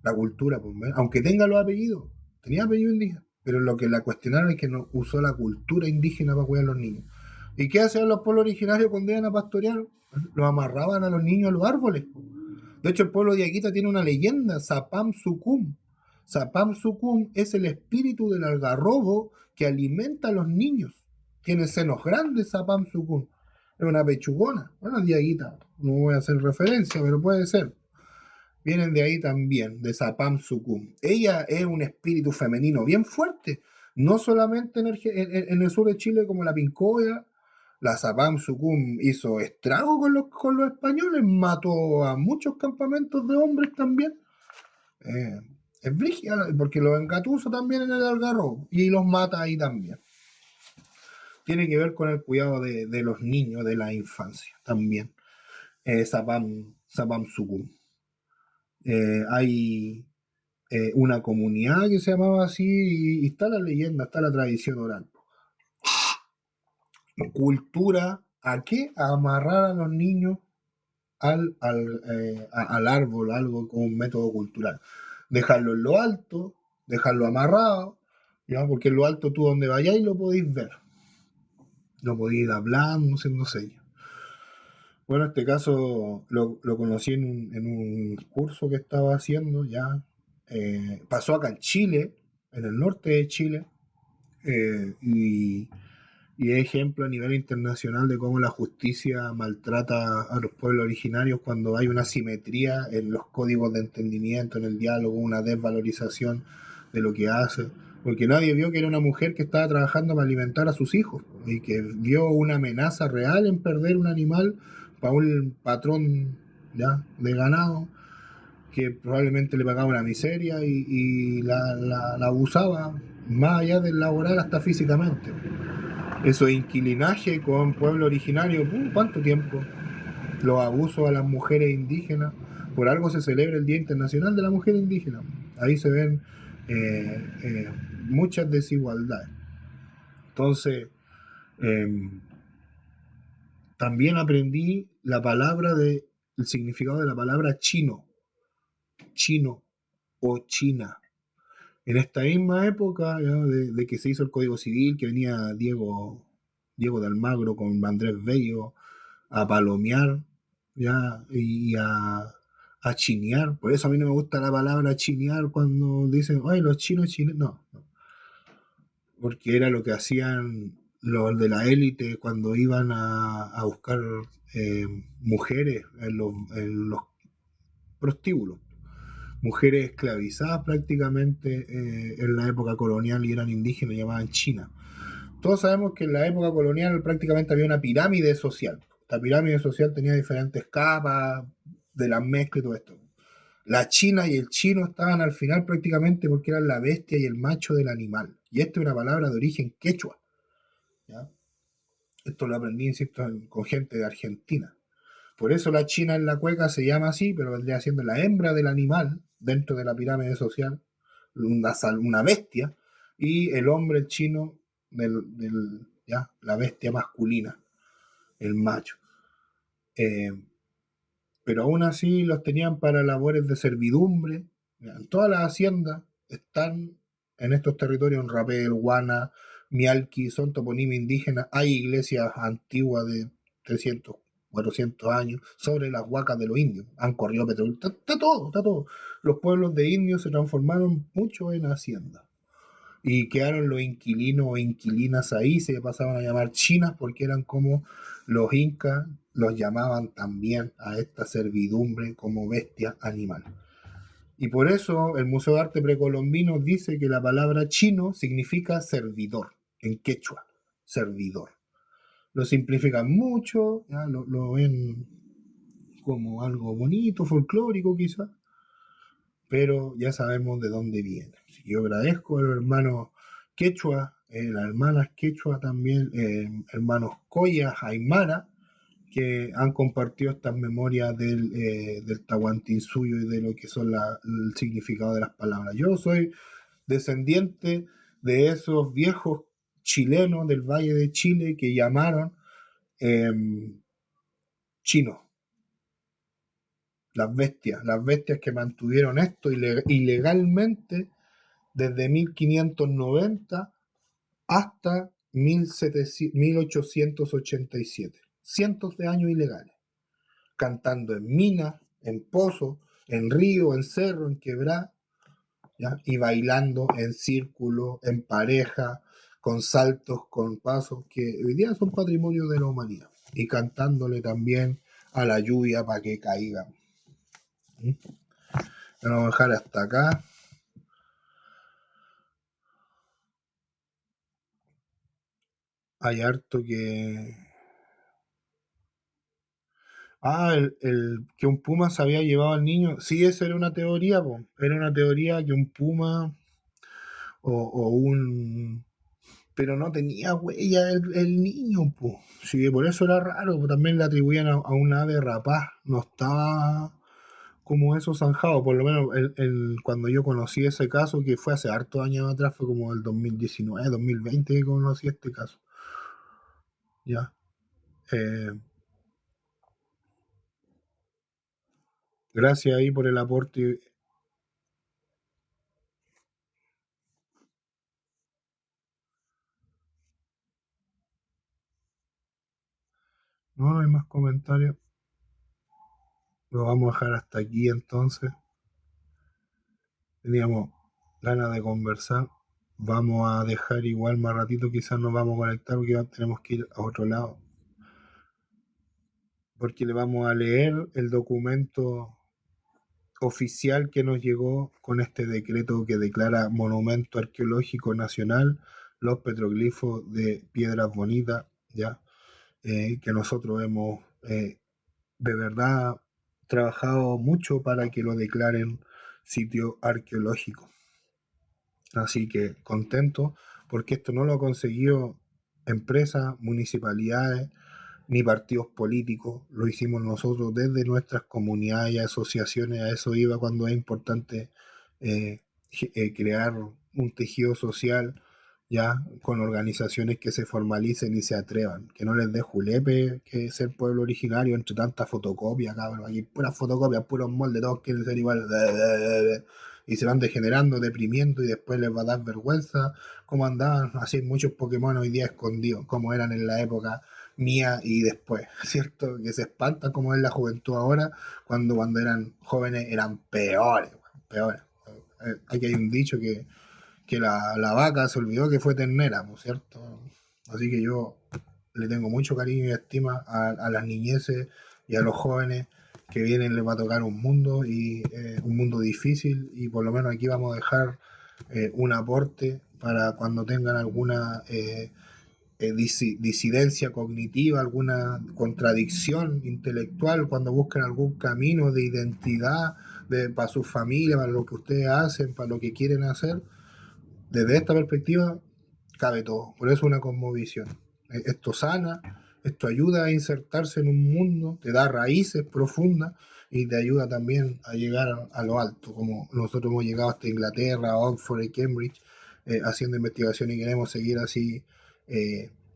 La cultura, pues, aunque tenga los apellidos, tenía apellido indígena, pero lo que la cuestionaron es que no usó la cultura indígena para cuidar a los niños. ¿Y qué hacían los pueblos originarios cuando iban a pastorear? Los amarraban a los niños a los árboles. De hecho, el pueblo de Yaquita tiene una leyenda, Sapam Sukum. Sapam Sukum es el espíritu del algarrobo que alimenta a los niños. Tiene senos grandes, Sapam Sukum. Es una pechugona. Bueno, Yaquita, no voy a hacer referencia, pero puede ser. Vienen de ahí también, de Sapam Sukum. Ella es un espíritu femenino bien fuerte, no solamente en el sur de Chile como la Pincoya. La Sapam Sukum hizo estrago con los españoles, mató a muchos campamentos de hombres también. Es brígida, porque los engatusa también en el Algarrobo y los mata ahí también. Tiene que ver con el cuidado de los niños, de la infancia también. Sapam Sukum. Hay una comunidad que se llamaba así y está la leyenda, está la tradición oral. Cultura, ¿a qué? A amarrar a los niños al árbol, algo con un método cultural. Dejarlo en lo alto, dejarlo amarrado, ¿ya? Porque en lo alto tú donde vayáis lo podéis ver. Lo podéis ir hablando, haciendo señas. Bueno, este caso lo conocí en un curso que estaba haciendo ya. Pasó acá en Chile, en el norte de Chile, y es ejemplo a nivel internacional de cómo la justicia maltrata a los pueblos originarios cuando hay una asimetría en los códigos de entendimiento, en el diálogo, una desvalorización de lo que hace. Porque nadie vio que era una mujer que estaba trabajando para alimentar a sus hijos y que vio una amenaza real en perder un animal para un patrón ya de ganado que probablemente le pagaba una miseria y la abusaba más allá del laboral hasta físicamente. Eso es inquilinaje con pueblo originario, ¿cuánto tiempo? Los abusos a las mujeres indígenas, por algo se celebra el Día Internacional de la Mujer Indígena. Ahí se ven muchas desigualdades. Entonces, también aprendí el significado de la palabra chino o China. En esta misma época de que se hizo el Código Civil, que venía Diego de Almagro con Andrés Bello a palomear ya y a chinear. Por eso a mí no me gusta la palabra chinear cuando dicen, ay, los chinos. No, porque era lo que hacían los de la élite cuando iban a buscar mujeres en los prostíbulos. Mujeres esclavizadas prácticamente en la época colonial y eran indígenas, llamaban China. Todos sabemos que en la época colonial prácticamente había una pirámide social. La pirámide social tenía diferentes capas de las mezclas y todo esto. La china y el chino estaban al final prácticamente porque eran la bestia y el macho del animal. Y esta es una palabra de origen quechua, ¿ya? Esto lo aprendí, insisto, con gente de Argentina. Por eso la china en la cueca se llama así, pero vendría siendo la hembra del animal dentro de la pirámide social, una bestia, y el hombre, el chino, ¿ya? La bestia masculina, el macho. Eh, pero aún así los tenían para labores de servidumbre. En todas las haciendas están en estos territorios, en Rapel, Huana, Mialqui, son toponimias indígenas. Hay iglesias antiguas de 300, 400 años sobre las huacas de los indios. Han corrido petróleo, está todo, está todo. Los pueblos de indios se transformaron mucho en haciendas. Y quedaron los inquilinos o inquilinas ahí, se pasaban a llamar chinas porque eran como los incas los llamaban también a esta servidumbre como bestia animal. Y por eso el Museo de Arte Precolombino dice que la palabra chino significa servidor, en quechua, servidor. Lo simplifican mucho, ¿ya? Lo ven como algo bonito, folclórico quizás, pero ya sabemos de dónde viene. Así que yo agradezco a los hermanos quechua, las hermanas quechua también, hermanos Coyas, Aymara, que han compartido estas memorias del Tahuantinsuyo y de lo que son el significado de las palabras. Yo soy descendiente de esos viejos chilenos del Valle de Chile que llamaron eh, chinos, las bestias que mantuvieron esto ilegalmente desde 1590 hasta 1887. Cientos de años ilegales, cantando en minas, en pozos, en río, en cerro, en quebrada, ¿ya? Y bailando en círculo, en pareja, con saltos, con pasos, que hoy día son patrimonio de la humanidad. Y cantándole también a la lluvia para que caiga. Vamos a dejar hasta acá. Hay harto que... que un puma se había llevado al niño. Sí, esa era una teoría, po. Era una teoría que un puma o un... Pero no tenía huella el niño, po. Sí, por eso era raro, po. También le atribuían a un ave rapaz. No estaba como eso zanjado. Por lo menos cuando yo conocí ese caso, que fue hace hartos años atrás, fue como el 2019, 2020 que conocí este caso. Ya. Gracias ahí por el aporte. No hay más comentarios. Lo vamos a dejar hasta aquí entonces. Teníamos ganas de conversar. Vamos a dejar igual más ratito, quizás nos vamos a conectar porque tenemos que ir a otro lado. Porque le vamos a leer el documento oficial que nos llegó con este decreto que declara Monumento Arqueológico Nacional los petroglifos de Piedras Bonitas, ya que nosotros hemos de verdad trabajado mucho para que lo declaren sitio arqueológico. Así que contento porque esto no lo ha conseguido empresas, municipalidades ni partidos políticos, lo hicimos nosotros desde nuestras comunidades y asociaciones. A eso iba cuando es importante eh, crear un tejido social ya con organizaciones que se formalicen y se atrevan, que no les dé julepe que ser pueblo originario entre tanta fotocopia, cabrón, aquí puras fotocopias, puros moldes, todos quieren ser igual, y se van degenerando, deprimiendo y después les va a dar vergüenza cómo andaban así muchos Pokémon hoy día escondidos, como eran en la época mía y después, ¿cierto? Que se espanta como es la juventud ahora, cuando eran jóvenes eran peores, peores. Aquí hay un dicho que la vaca se olvidó que fue ternera, ¿no? ¿Cierto? Así que yo le tengo mucho cariño y estima a las niñeces y a los jóvenes que vienen, les va a tocar un mundo y un mundo difícil, y por lo menos aquí vamos a dejar un aporte para cuando tengan alguna disidencia cognitiva, alguna contradicción intelectual, cuando busquen algún camino de identidad para su familia, para lo que ustedes hacen, para lo que quieren hacer, desde esta perspectiva cabe todo. Por eso una cosmovisión. Esto sana, esto ayuda a insertarse en un mundo, te da raíces profundas y te ayuda también a llegar a lo alto, como nosotros hemos llegado hasta Inglaterra, Oxford y Cambridge, haciendo investigación y queremos seguir así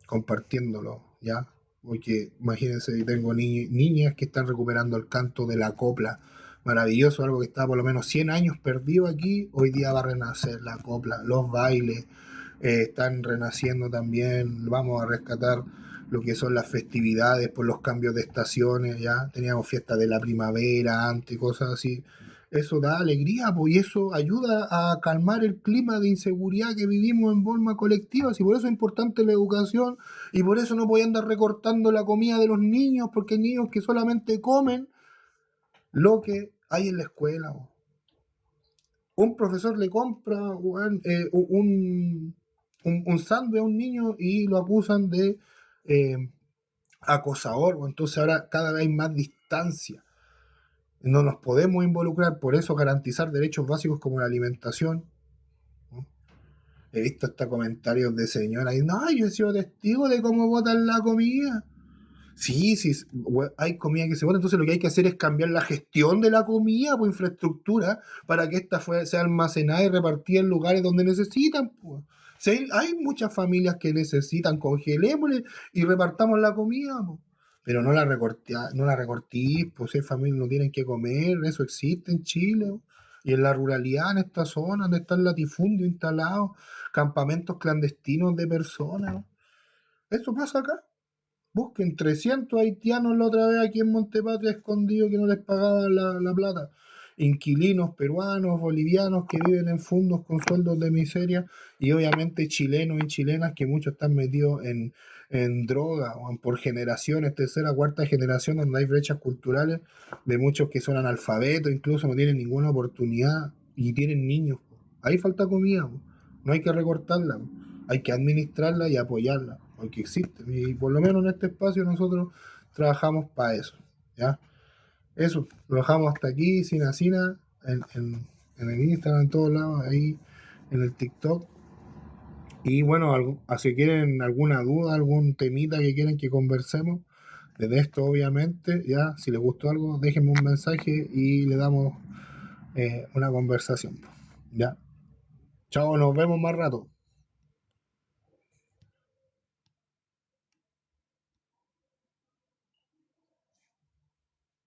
compartiéndolo, ¿ya? Porque imagínense, tengo niñas que están recuperando el canto de la copla, maravilloso, algo que estaba por lo menos 100 años perdido aquí, hoy día va a renacer la copla, los bailes, están renaciendo también, vamos a rescatar lo que son las festividades por los cambios de estaciones, ya teníamos fiestas de la primavera antes, cosas así. Eso da alegría, pues, y eso ayuda a calmar el clima de inseguridad que vivimos en forma colectiva. Y por eso es importante la educación, y por eso no pueden andar recortando la comida de los niños, porque hay niños que solamente comen lo que hay en la escuela. Po. Un profesor le compra un sándwich a un niño y lo acusan de eh, acosador, entonces ahora cada vez hay más distancia. No nos podemos involucrar, por eso garantizar derechos básicos como la alimentación. ¿No? He visto hasta comentarios de señoras y no, yo he sido testigo de cómo botan la comida. Sí, sí, hay comida que se bota, entonces lo que hay que hacer es cambiar la gestión de la comida por infraestructura para que esta sea almacenada y repartida en lugares donde necesitan. Pues. Si hay muchas familias que necesitan, congelémosle y repartamos la comida. Pues. Pero no la recortís, pues si hay familias no tienen que comer, eso existe en Chile. Pues. Y en la ruralidad, en esta zona, donde están latifundios instalados, campamentos clandestinos de personas. Eso pasa acá. Busquen 300 haitianos la otra vez aquí en Montepatria escondidos que no les pagaban la plata. Inquilinos peruanos, bolivianos que viven en fundos con sueldos de miseria y obviamente chilenos y chilenas que muchos están metidos en droga o por generaciones, tercera, cuarta generación donde hay brechas culturales de muchos que son analfabetos, incluso no tienen ninguna oportunidad y tienen niños. Ahí falta comida, no hay que recortarla, hay que administrarla y apoyarla porque existe. Y por lo menos en este espacio nosotros trabajamos para eso. ¿Ya? Eso, lo dejamos hasta aquí, sin asina, en el Instagram, en todos lados, ahí en el TikTok. Y bueno, si quieren alguna duda, algún temita que quieren que conversemos, desde esto obviamente, ya, si les gustó algo, déjenme un mensaje y le damos una conversación. Ya. Chao, nos vemos más rato.